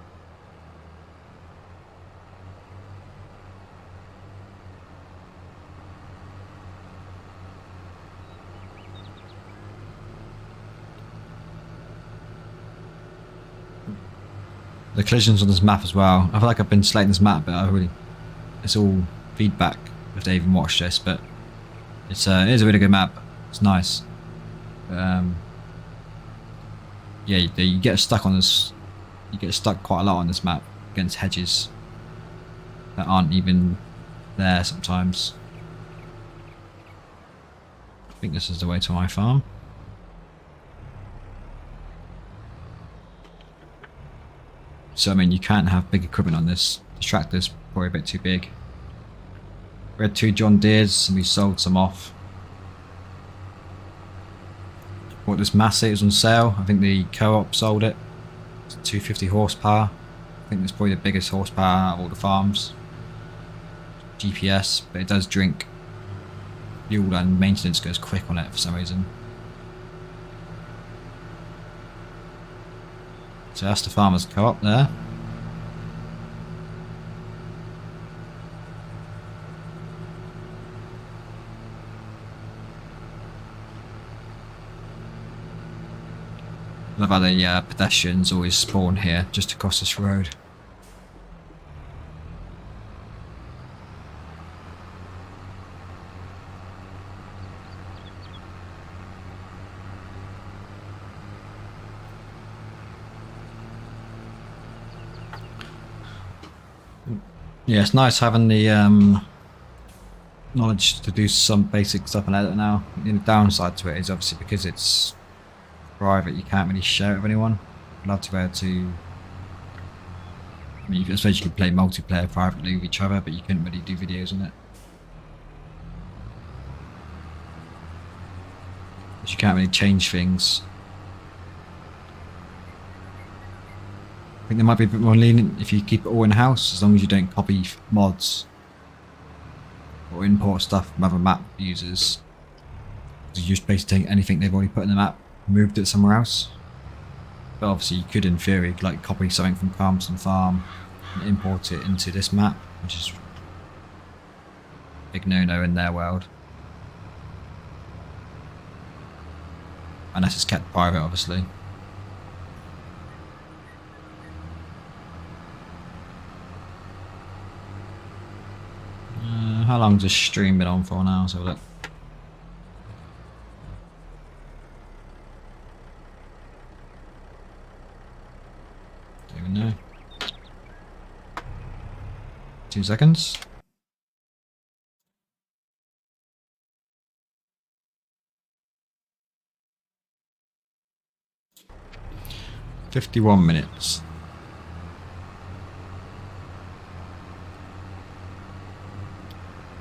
The collisions on this map as well. I feel like I've been slating this map, but it's all feedback if they even watched this, but it is a really good map. It's nice. Yeah, you get stuck on this. You get stuck quite a lot on this map against hedges that aren't even there sometimes. I think this is the way to my farm. So I mean, you can't have big equipment on this. The tractor's probably a bit too big. We had 2 John Deeres and we sold some off. Bought this Massey, it was on sale. I think the co-op sold it. It's 250 horsepower. I think it's probably the biggest horsepower out of all the farms. GPS, but it does drink fuel and maintenance goes quick on it for some reason. So that's the farmers co-op there. Love how the pedestrians always spawn here just across this road. Yeah, it's nice having the knowledge to do some basic stuff and edit now. The downside to it is obviously because it's private, you can't really share it with anyone. I'd love to be able to. I mean, I suppose you could play multiplayer privately with each other, but you couldn't really do videos on it. Because you can't really change things. think they might be a bit more lenient if you keep it all in-house, as long as you don't copy mods or import stuff from other map users. You just basically take anything they've already put in the map and moved it somewhere else. But obviously you could, in theory, like copy something from Carmston Farm and import it into this map, which is a big no-no in their world. Unless it's kept private, obviously. How long's this stream been on for now? So look. Don't even know. 2 seconds. "51 minutes.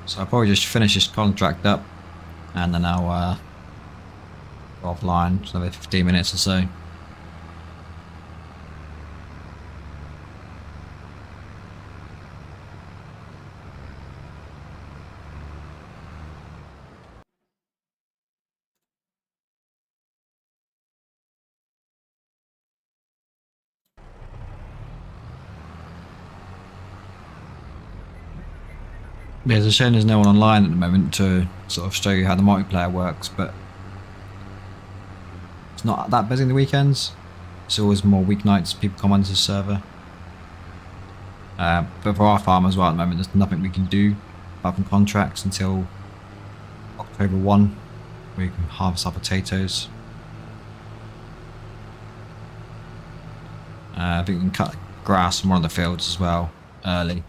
So I'll probably just finish this contract up and then I'll go offline for another 15 minutes or so. Yeah, it's a shame there's no one online at the moment to sort of show you how the multiplayer works, but it's not that busy in the weekends. It's always more weeknights people come onto the server. But for our farm as well at the moment, there's nothing we can do apart from contracts until October 1, where you can harvest our potatoes. I think we can cut grass from one of the fields as well early.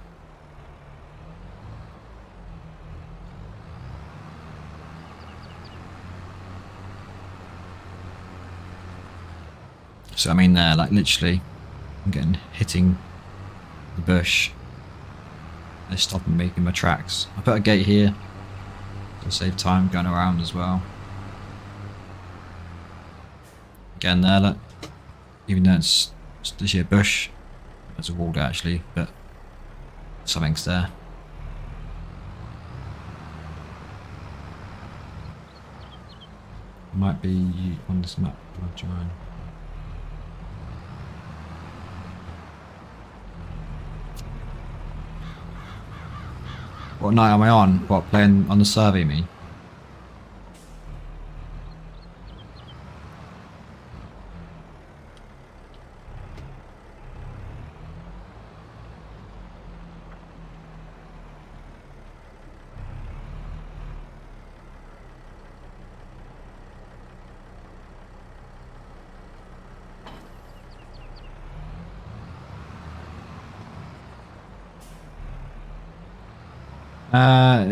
So I mean, like literally, I'm hitting the bush. They're stopping me in my tracks. I put a gate here to save time going around as well. Again, there, look. Even though it's just a bush, there's a wall there actually, but something's there. Might be on this map. I'll try and... What night am I on? What, playing on the server, you mean?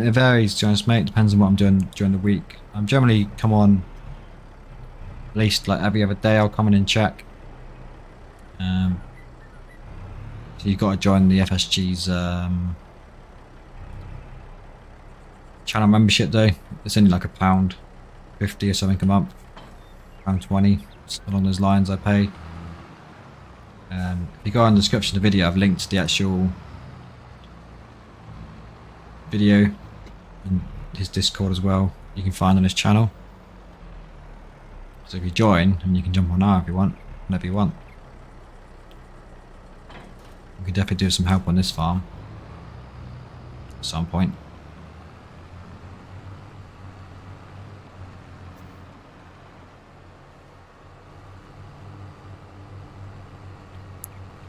It varies, to be honest, mate. Depends on what I'm doing during the week. I'm generally come on at least like every other day. I'll come in and check. So you've got to join the FSG's channel membership though. It's only like £1.50 or something a month. £1.20, along those lines I pay. If you go on the description of the video, I've linked to the actual video and his Discord as well. You can find on his channel. So if you join, and you can jump on now if you want, whenever you want. We could definitely do some help on this farm at some point.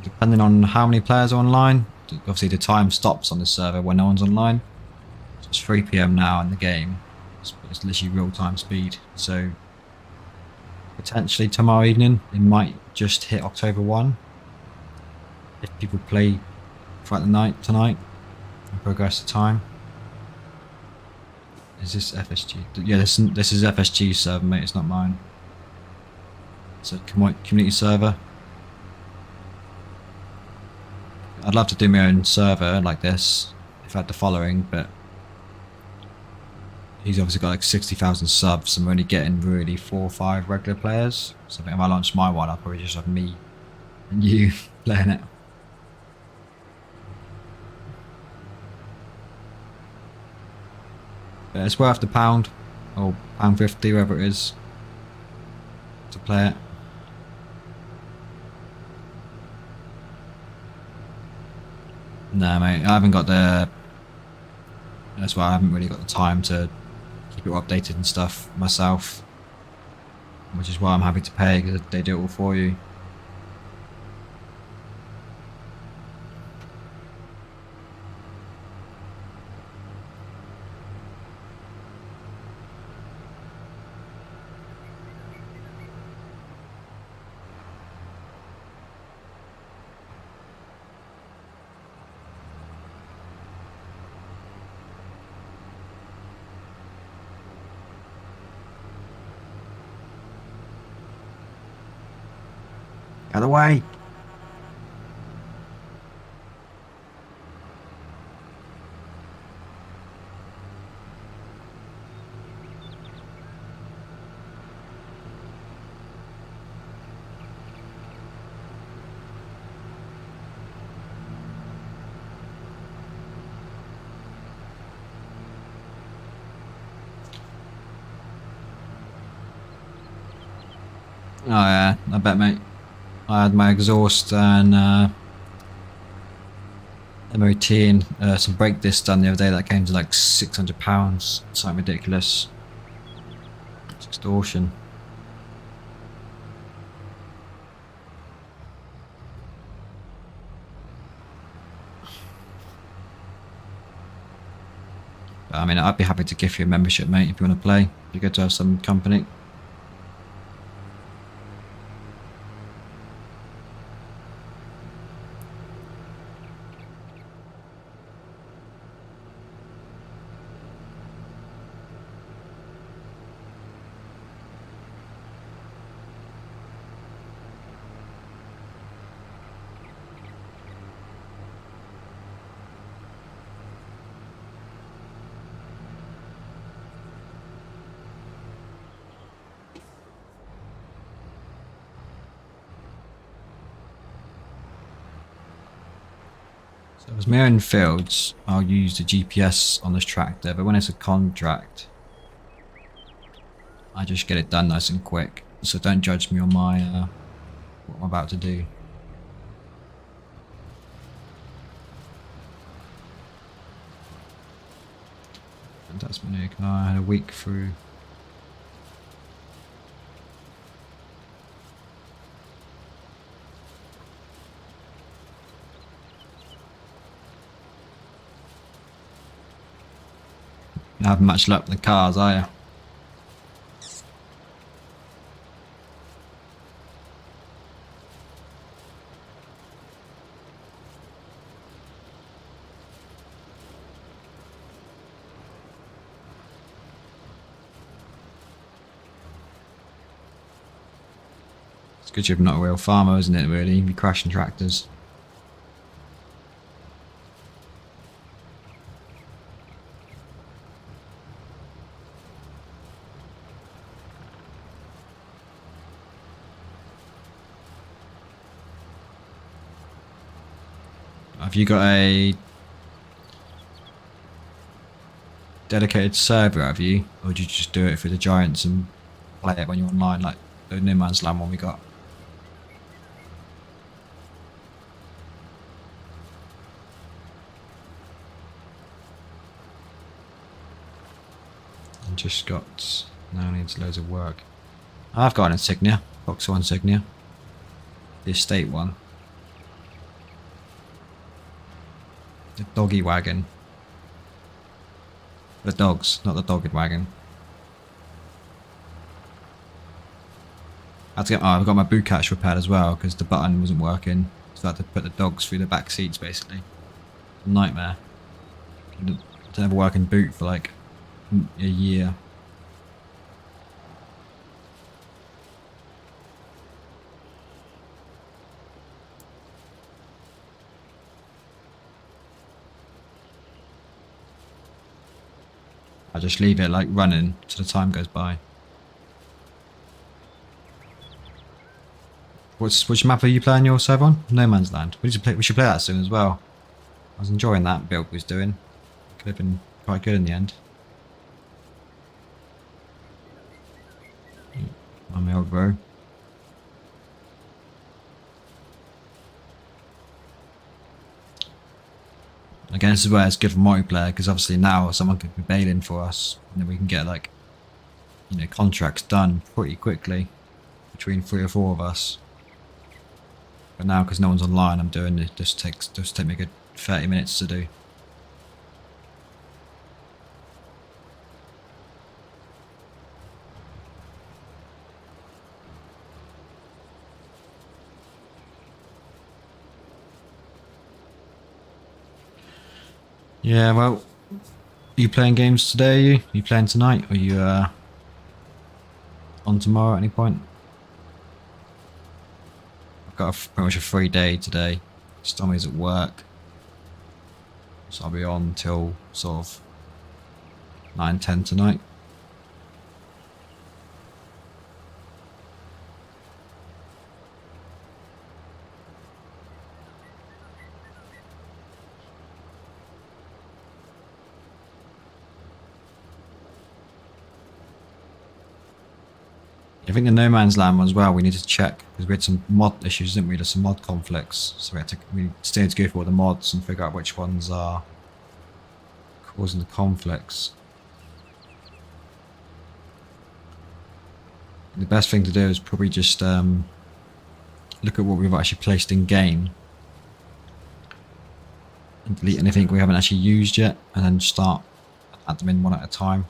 Depending on how many players are online, obviously the time stops on the server when no one's online. So it's 3 PM now in the game. It's literally real-time speed. So potentially tomorrow evening it might just hit October 1 if people play throughout the night tonight and progress the time. Is this FSG? Yeah, this is FSG server, mate. It's not mine. It's a community server. I'd love to do my own server like this if I had the following, but he's obviously got like 60,000 subs and we're only getting really 4 or 5 regular players. So I think if I launch my one, I'll probably just have me and you playing it. But it's worth the £1 or £1.50, whatever it is, to play it. No, mate, I haven't got the. That's why I haven't really got the time to keep it updated and stuff myself. Which is why I'm happy to pay, because they do it all for you. Out of the way! Oh yeah, I bet, mate. I had my exhaust and MOT and some brake discs done the other day that came to like £600. Something ridiculous. It's extortion. But, I mean, I'd be happy to give you a membership, mate, if you want to play. It'd be good to have some company. So as my own fields, I'll use the GPS on this tractor, but when it's a contract, I just get it done nice and quick. So don't judge me on my what I'm about to do. Fantastic. I had a week through. Not having much luck with the cars, are you? It's good you're not a real farmer, isn't it, really? You'd be crashing tractors. Have you got a dedicated server, have you? Or do you just do it for the Giants and play it when you're online, like the No Man's Land one we got? And just got... now needs loads of work. I've got an insignia, Vauxhall insignia. The estate one. The doggy wagon. The dogs, not the dogged wagon. I had to get, I've got my boot catch repaired as well because the button wasn't working. So I had to put the dogs through the back seats basically. Nightmare. Didn't have a working boot for like a year. I just leave it like running till the time goes by. Which map are you playing your server on? No Man's Land. We should play that soon as well. I was enjoying that build we was doing. Could have been quite good in the end. I'm my old bro. Again, this is where it's good for multiplayer because obviously now someone could be bailing for us, and then we can get like, you know, contracts done pretty quickly between 3 or 4 of us. But now because no one's online, I'm doing it. Just take me a good 30 minutes to do. Yeah, well, are you playing games today? Are you playing tonight? Or are you on tomorrow at any point? I've got pretty much a free day today. Stommy's at work. So I'll be on till sort of 9, 10 tonight. I think the No Man's Land one as well, we need to check because we had some mod issues, didn't we? There's some mod conflicts, so we still need to go through all the mods and figure out which ones are causing the conflicts. The best thing to do is probably just look at what we've actually placed in game and delete anything we haven't actually used yet, and then start add them in one at a time.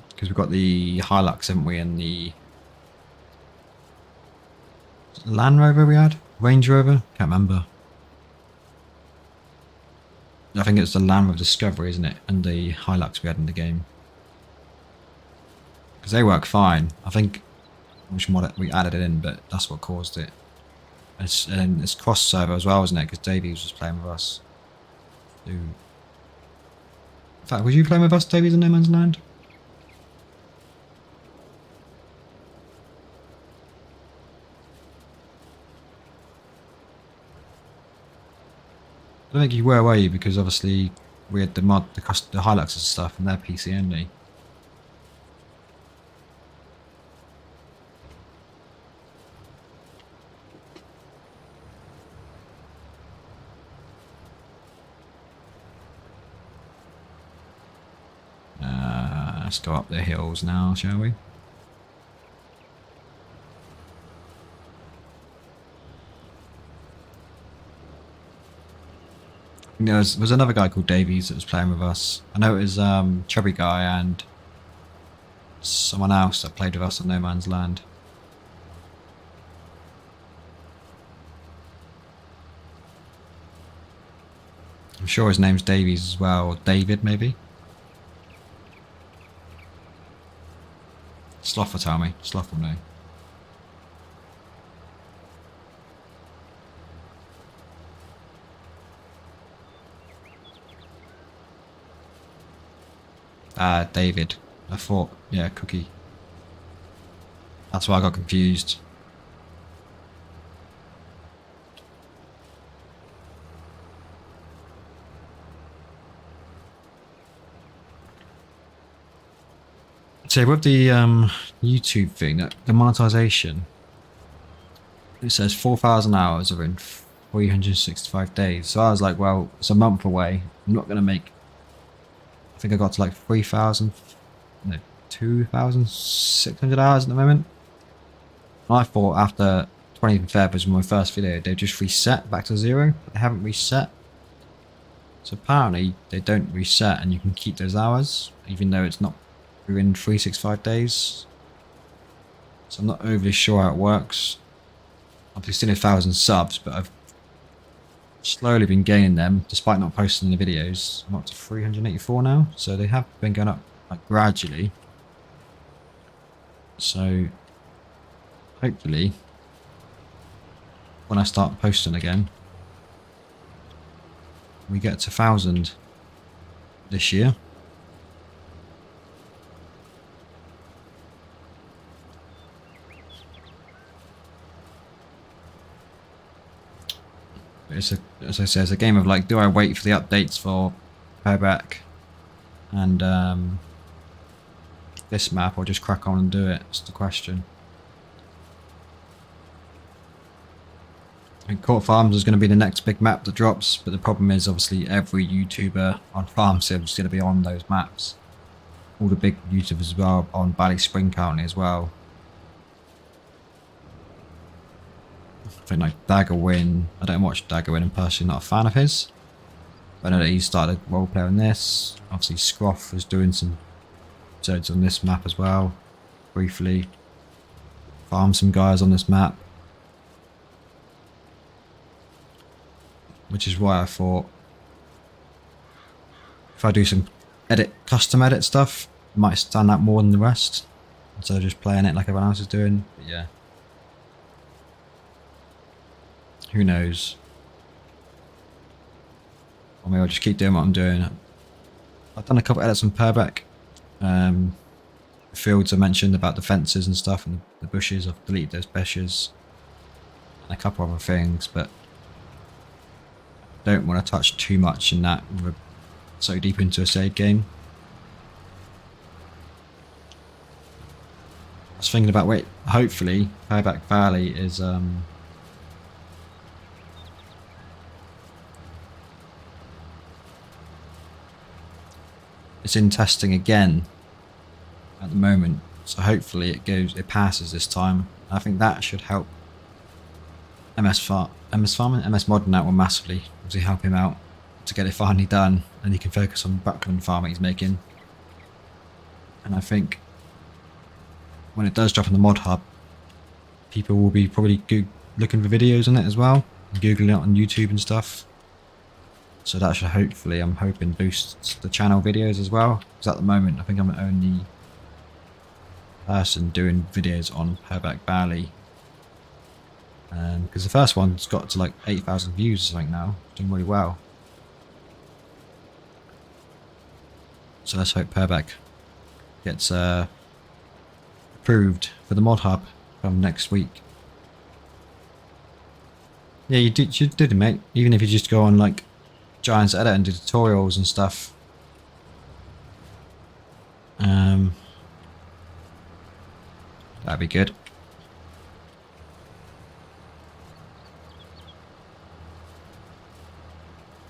Because we've got the Hilux, haven't we, and the Land Rover we had? Range Rover? Can't remember. I think it's the Land Rover Discovery, isn't it? And the Hilux we had in the game. Because they work fine. I think which mod we added it in, but that's what caused it. And it's cross server as well, isn't it? Because Davies was playing with us. In fact, was you playing with us, Davies, in No Man's Land? I don't think you were you? Because obviously we had the mod, the Hiluxes and stuff, and they're PC only. Let's go up the hills now, shall we? There was another guy called Davies that was playing with us. I know it was Chubby Guy and someone else that played with us on No Man's Land. I'm sure his name's Davies as well, or David maybe. Sloth will tell me. Sloth will know. David. I thought, yeah, Cookie. That's why I got confused. So with the YouTube thing, the monetization, it says 4,000 hours are in 365 days. So I was like, well, it's a month away. I'm not going to make... I think I got to like 3,000, no, 2,600 hours at the moment. And I thought after 20th of Feb was my first video, they'd just reset back to 0, but they haven't reset. So apparently they don't reset and you can keep those hours, even though it's not within 365 days. So I'm not overly sure how it works. I've still 1,000 subs, but I've slowly been gaining them despite not posting the videos. I'm up to 384 now, so they have been going up like gradually. So hopefully when I start posting again, we get to 1,000 this year. It's a, as I say, it's a game of like, do I wait for the updates for Payback and this map, or just crack on and do it? That's the question. And Court Farms is going to be the next big map that drops, but the problem is obviously every YouTuber on Farm Sims is going to be on those maps. All the big YouTubers as well on Bally Spring County as well. I think like Daggerwin, I don't watch Daggerwin, I'm personally not a fan of his. But I know that he started roleplay on this. Obviously Scroff was doing some episodes on this map as well, briefly. Farmed some guys on this map. Which is why I thought if I do some custom edit stuff, it might stand out more than the rest. Instead of just playing it like everyone else is doing. But yeah. Who knows? Or maybe I'll just keep doing what I'm doing. I've done a couple edits on Payback. The fields I mentioned about the fences and stuff and the bushes, I've deleted those bushes. And a couple other things, but don't want to touch too much in that. We're so deep into a save game. I was thinking about, wait, hopefully Payback Valley is it's in testing again at the moment, so hopefully it passes this time. I think that should help MS Modern out will massively, obviously help him out to get it finally done, and he can focus on Buckland farming he's making. And I think when it does drop in the mod hub, people will be probably looking for videos on it as well, and googling it on YouTube and stuff. So that should hopefully, I'm hoping, boost the channel videos as well. Because at the moment, I think I'm the only person doing videos on Payback Bally. Because the first one's got to like 8,000 views or something now, doing really well. So let's hope Payback gets approved for the mod hub from next week. Yeah, you did it, mate. Even if you just go on like Giants Edit and do tutorials and stuff. That'd be good.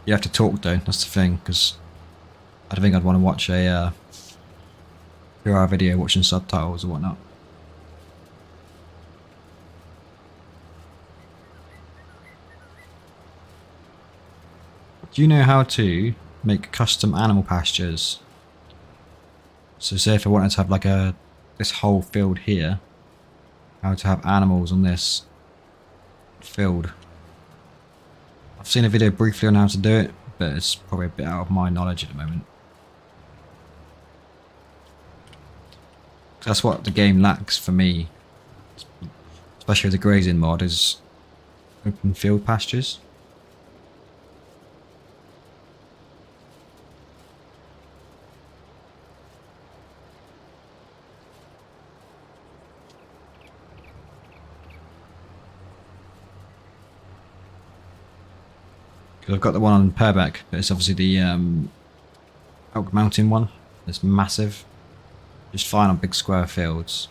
You have to talk though, that's the thing, because I don't think I'd want to watch a 2-hour video watching subtitles or whatnot. Do you know how to make custom animal pastures? So say if I wanted to have like this whole field here, how to have animals on this field. I've seen a video briefly on how to do it, but it's probably a bit out of my knowledge at the moment. That's what the game lacks for me, especially with the grazing mod, is open field pastures. I've got the one on Payback, but it's obviously the Elk Mountain one. It's massive. Just fine on big square fields.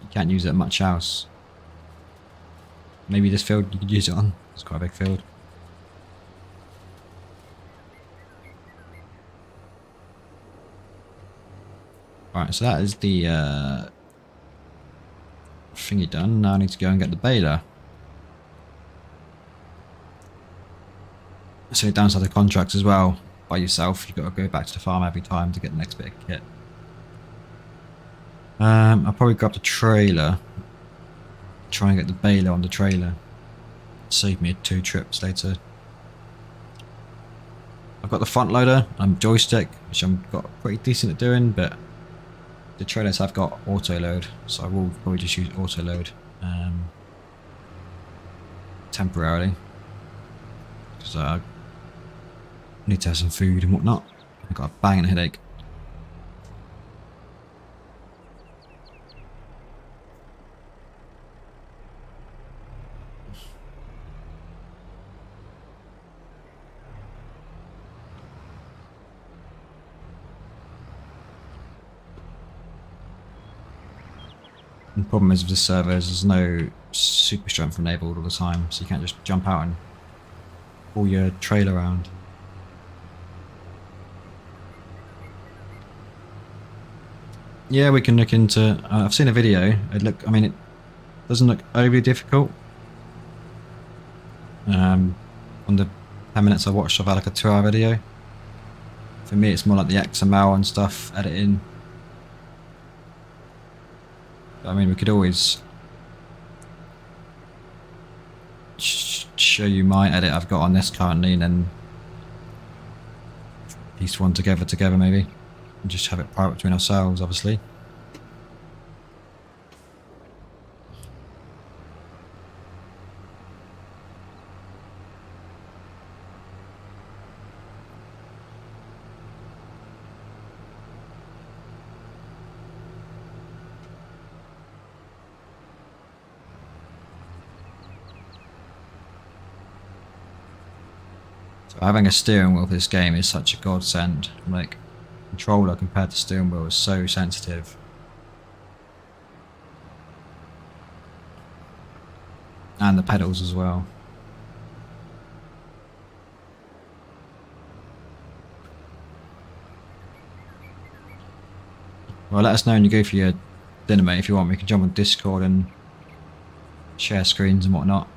You can't use it much else. Maybe this field you could use it on. It's quite a big field. Alright, so that is the thingy done. Now I need to go and get the baler. So downside of contracts as well, by yourself, you've got to go back to the farm every time to get the next bit of kit. I'll probably grab the trailer, try and get the baler on the trailer, save me 2 trips later. I've got the front loader and joystick, which I'm got pretty decent at doing, but the trailers have got auto load, so I will probably just use auto load temporarily, because Need to have some food and whatnot. I've got a banging headache. The problem is with the servers, there's no super strength enabled all the time, so you can't just jump out and pull your trailer around. Yeah, we can look into. I've seen a video. I mean, it doesn't look overly difficult. On the 10 minutes I watched, I've had like a 2-hour video. For me, it's more like the XML and stuff, editing. I mean, we could always show you my edit I've got on this currently, and then piece one together maybe, and just have it private between ourselves, obviously. So having a steering wheel for this game is such a godsend. Like, controller compared to steering wheel is so sensitive. And the pedals as well. Well, let us know when you go for your dinner, mate, if you want. We can jump on Discord and share screens and whatnot.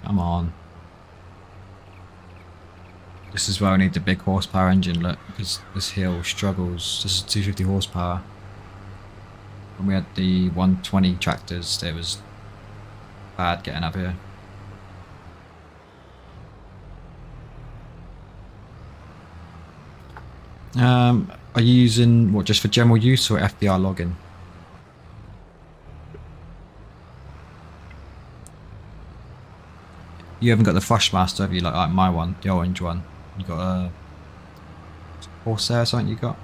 Come on. This is where I need the big horsepower engine, look, because this hill struggles. This is 250 horsepower. When we had the 120 tractors, it was bad getting up here. Are you using, what, just for general use or FBR login? You haven't got the Thrustmaster, have you? Like my one, the orange one. You got a Corsair or something you got?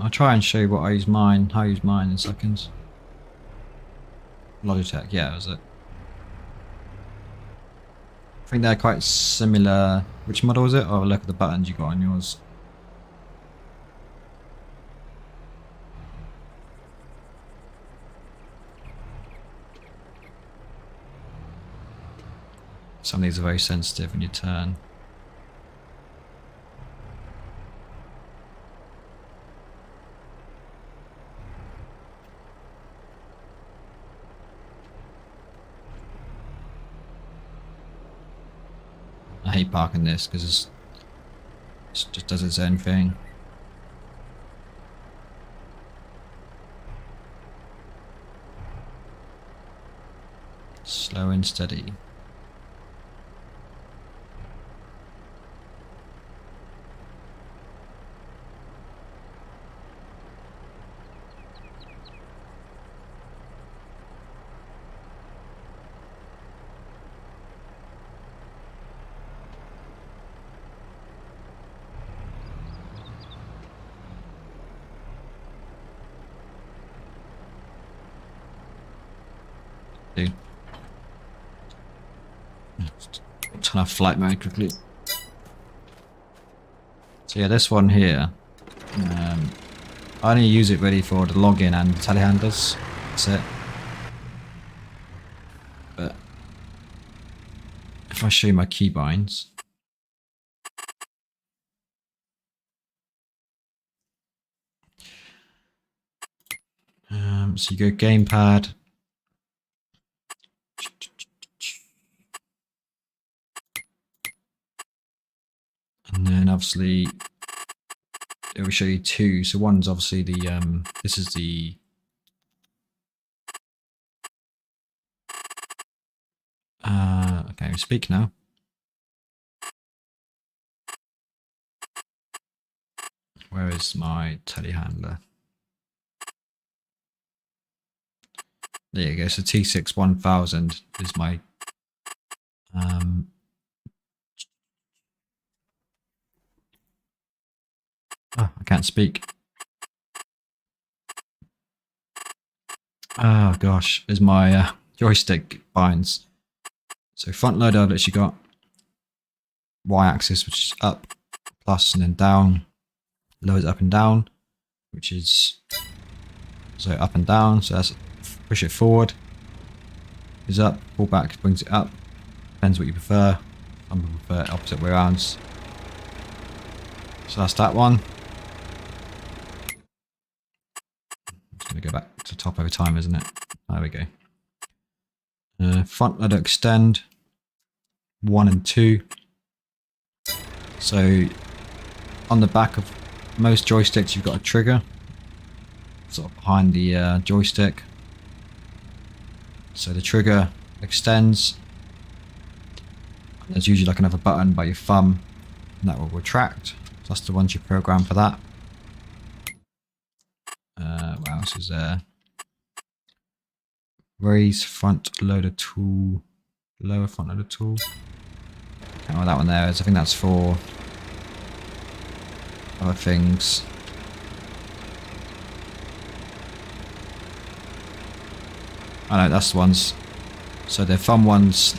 I'll try and show you what I use mine, how I use mine in seconds. Logitech, yeah, was it? I think they're quite similar. Which model is it? Oh, look at the buttons you got on yours. Some of these are very sensitive when you turn. I hate parking this because it just does its own thing. Slow and steady. Dude. Turn off flight mode quickly. So yeah, this one here, I only use it really for the login and the telehandlers. That's it. But if I show you my keybinds, so you go gamepad, and then obviously it will show you two. So one's obviously the this is the okay, speak now. Where is my telehandler? There you go. So T6 1000 is my oh, I can't speak. Oh gosh, is my joystick binds. So front loader, I've literally got y-axis, which is up, plus, and then down. Lower is up and down, which is so up and down. So that's push it forward is up, pull back brings it up. Depends what you prefer. Some people prefer it opposite way around. So that's that one. I'm just going to go back to top over time, isn't it? There we go. Front loader extend 1 and 2. So on the back of most joysticks, you've got a trigger sort of behind the joystick. So the trigger extends. There's usually like another button by your thumb, and that will retract. So that's the ones you program for that. What else is there? Raise front loader tool, lower front loader tool. I don't know what that one there is. I think that's for other things. I know that's the ones. So the thumb ones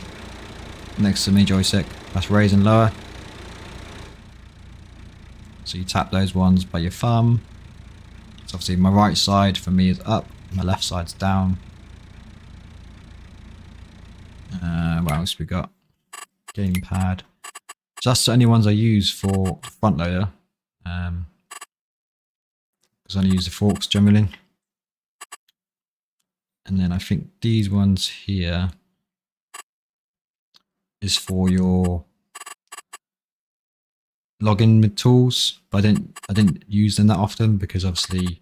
next to me joystick. That's raise and lower. So you tap those ones by your thumb. So obviously my right side for me is up, my left side's down. What else we got? Gamepad. So that's the only ones I use for front loader. Because I only use the forks generally. And then I think these ones here is for your login with tools, but I didn't use them that often because obviously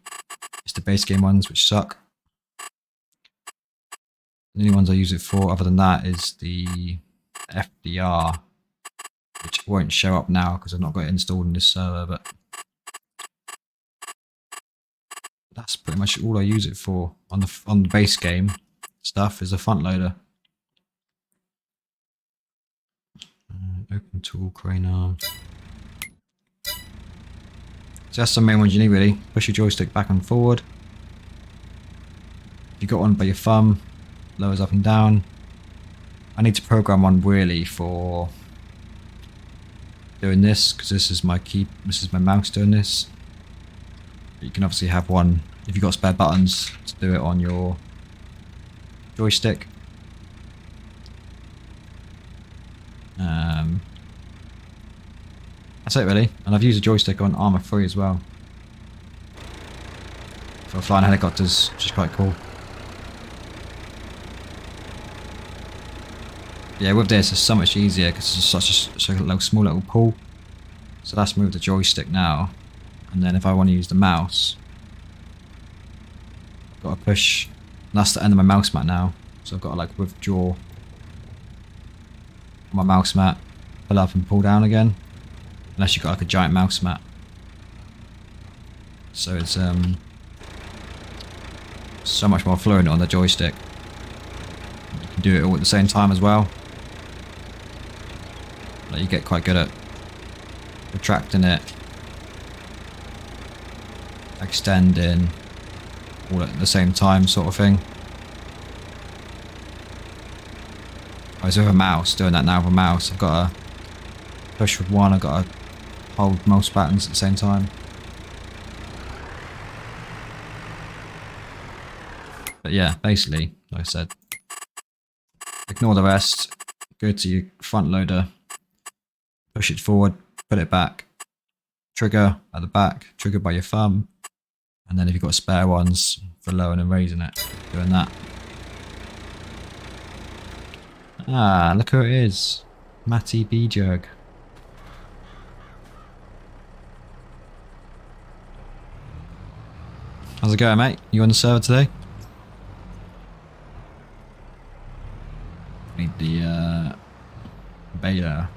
it's the base game ones which suck. The only ones I use it for other than that is the FDR, which won't show up now because I've not got it installed in this server, but that's pretty much all I use it for on the base game stuff is a front loader. Open tool, crane arm. So that's the main ones you need really. Push your joystick back and forward. If you got one by your thumb, lowers up and down. I need to program one really for doing this because this is my key. This is my mouse doing this. But you can obviously have one if you've got spare buttons to do it on your joystick. That's it really, and I've used a joystick on Armour 3 as well for flying helicopters, which is quite cool. Yeah, with this it's so much easier because it's such a little, small little pull. So let's move the joystick now, and then if I want to use the mouse, I've got to push. That's the end of my mouse mat now, so I've got to like withdraw my mouse mat, pull up and pull down again. Unless you've got like a giant mouse mat. So it's so much more fluent on the joystick. You can do it all at the same time as well. Like you get quite good at retracting it, extending, all at the same time sort of thing. Whereas with a mouse, doing that now with a mouse, I've got to push with one, I've got to hold multiple buttons at the same time. But yeah, basically, like I said, ignore the rest, go to your front loader, push it forward, put it back, trigger at the back, trigger by your thumb, and then if you've got spare ones for lowering and raising it, doing that. Ah, look who it is. Matty B-Jug. How's it going, mate? You on the server today? Need the beta.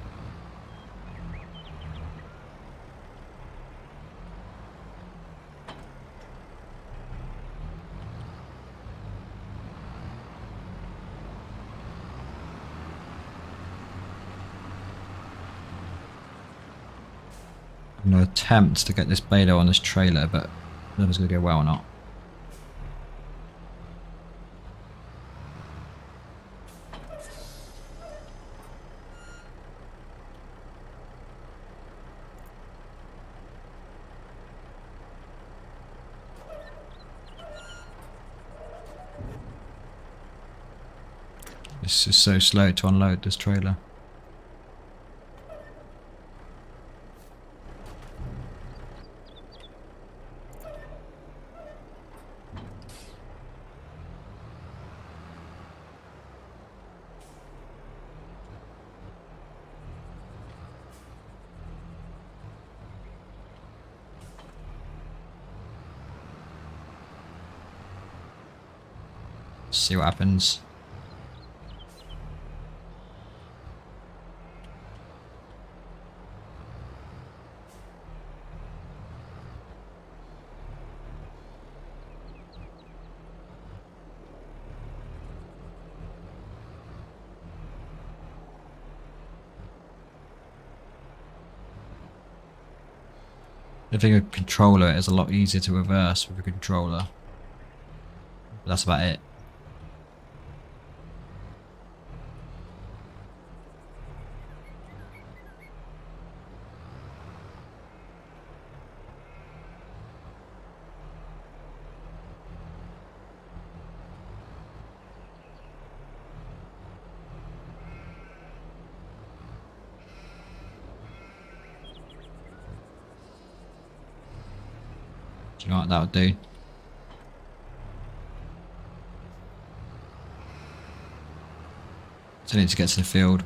I'm going to attempt to get this beta on this trailer, but I don't know if it's going to go well or not. It's just so slow to unload this trailer. See what happens. I think a controller is a lot easier to reverse with a controller. But that's about it. Do you know what that would do? So I need to get to the field.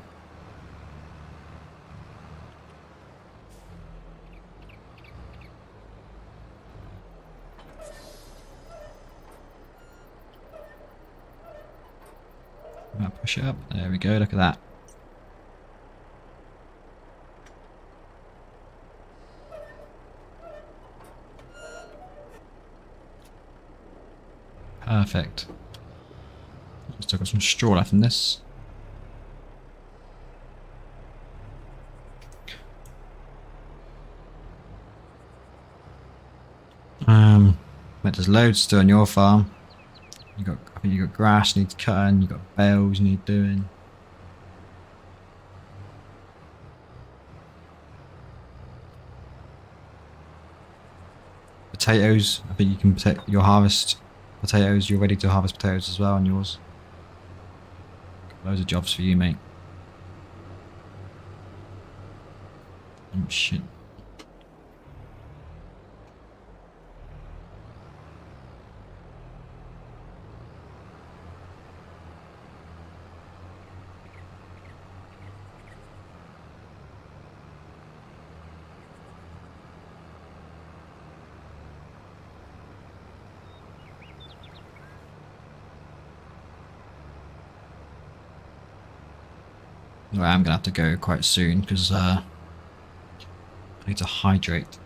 I'll push it up. There we go, look at that. Perfect. Still got some straw left in this. But there's loads still on your farm. I think you got grass needs cutting, you got bales need doing. Potatoes, I think you can you'll harvest potatoes, you're ready to harvest potatoes as well on yours. Loads of jobs for you, mate. Oh shit. Well, I'm gonna have to go quite soon because I need to hydrate.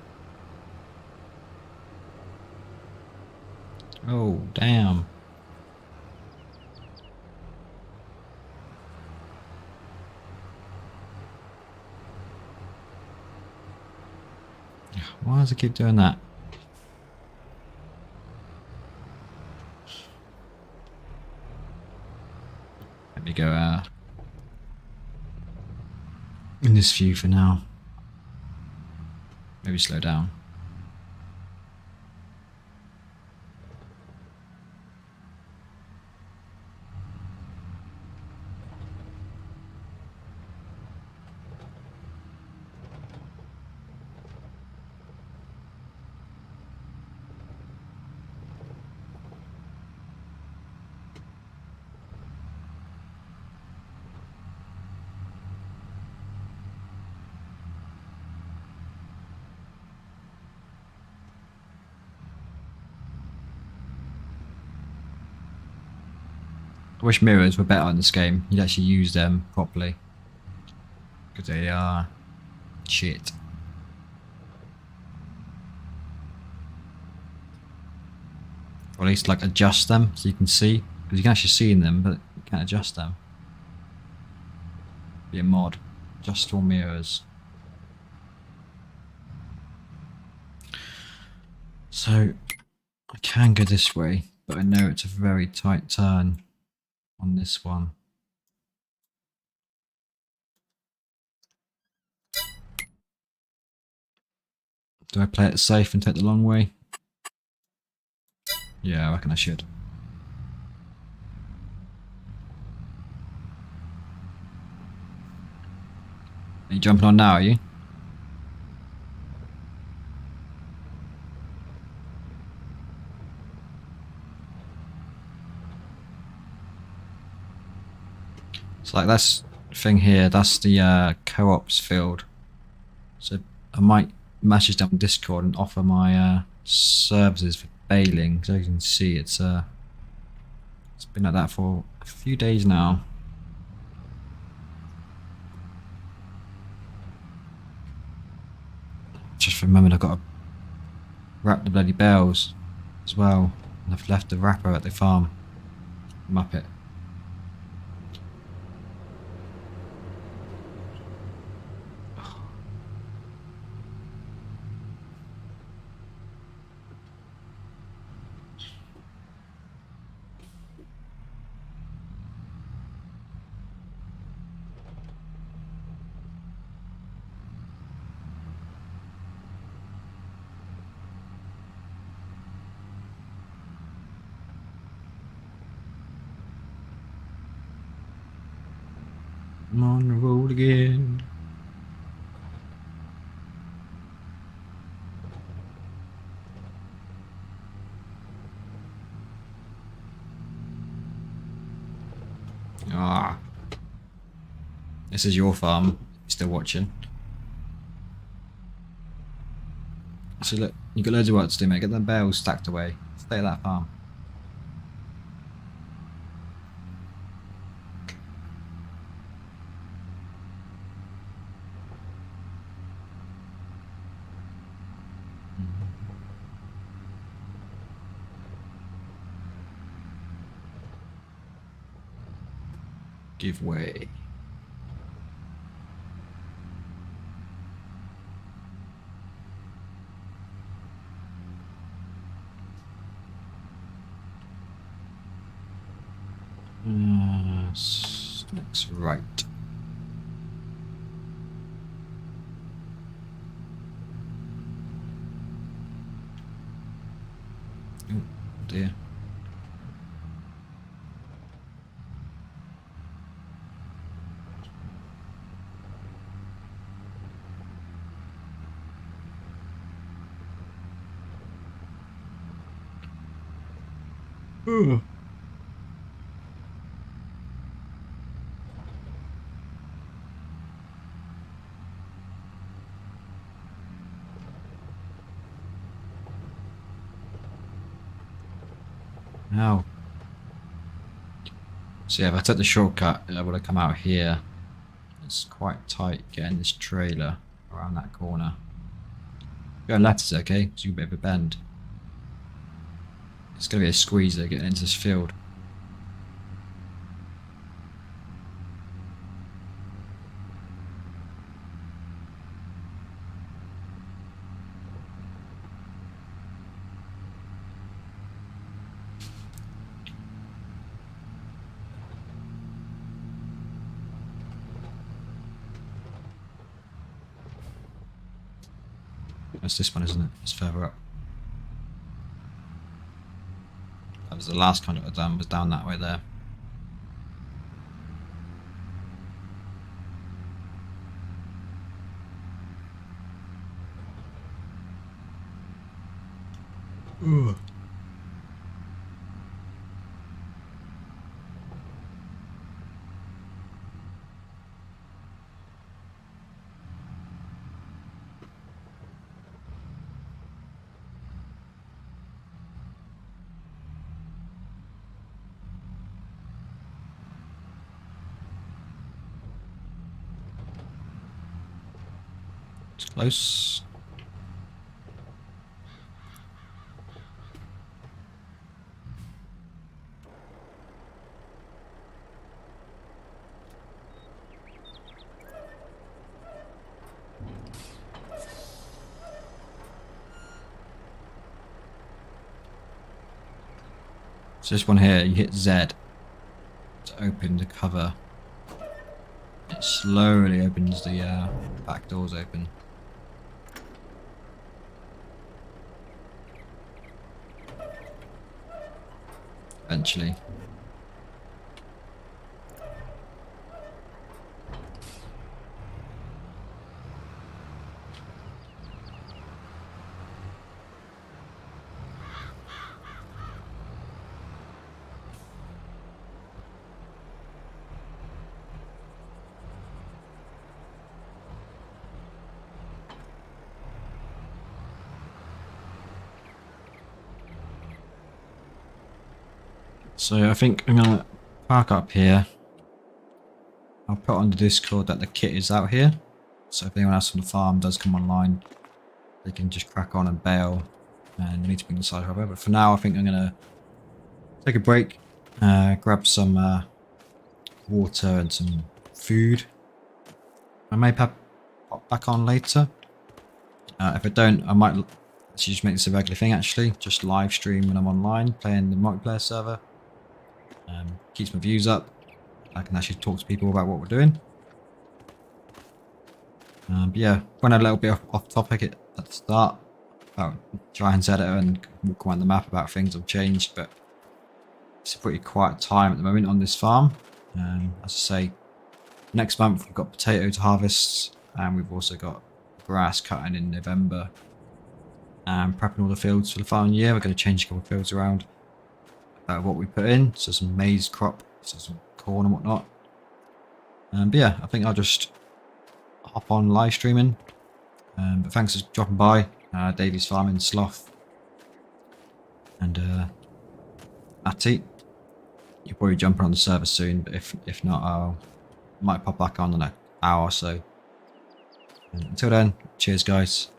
Oh, damn. Why does it keep doing that? Let me go in this view for now. Maybe slow down. I wish mirrors were better in this game. You'd actually use them properly. Because they are shit. Or at least like adjust them so you can see. Because you can actually see in them, but you can't adjust them. Be a mod. Adjust all mirrors. So I can go this way, but I know it's a very tight turn on this one. Do I play it safe and take the long way? Yeah, I reckon I should. Are you jumping on now, are you? So like this thing here, that's the co-ops field. So I might message them on Discord and offer my services for bailing. Because as you can see, it's been like that for a few days now. Just remembered I've got to wrap the bloody bales as well. And I've left the wrapper at the farm. Muppet. I'm on the road again. Ah. This is your farm. Still watching. So look, you've got loads of work to do, mate. Get them bales stacked away. Stay at that farm. Give way. Next right. Oh dear. Ugh. Now, so yeah, if I took the shortcut, I would have come out here. It's quite tight getting this trailer around that corner. Going left is okay, it's a bit of a bend. It's going to be a squeezer getting into this field. That's this one, isn't it? It's further up. That was the last conduit I'd done, was down that way there. Ooh. It's close. So this one here, you hit Z to open the cover. It slowly opens the back doors open. Eventually. So I think I'm gonna park up here. I'll put on the Discord that the kit is out here. So if anyone else on the farm does come online, they can just crack on and bail. And we need to bring the side cover. But for now, I think I'm gonna take a break, grab some water and some food. I may pop back on later. If I don't, I might just make this a regular thing actually. Just live stream when I'm online, playing the multiplayer server. Keeps my views up. I can actually talk to people about what we're doing. But yeah, went a little bit off topic at the start about Giants Editor and walk around the map about things I've changed, but it's a pretty quiet time at the moment on this farm. As I say, next month we've got potato to harvest, and we've also got grass cutting in November, and prepping all the fields for the following year. We're going to change a couple of fields around what we put in, so some maize crop, so some corn and whatnot. But yeah, I think I'll just hop on live streaming. But thanks for dropping by, Davy's Farming, Sloth, and Atty. You'll probably jump on the server soon, but if not, I might pop back on in an hour or so. And until then, cheers guys.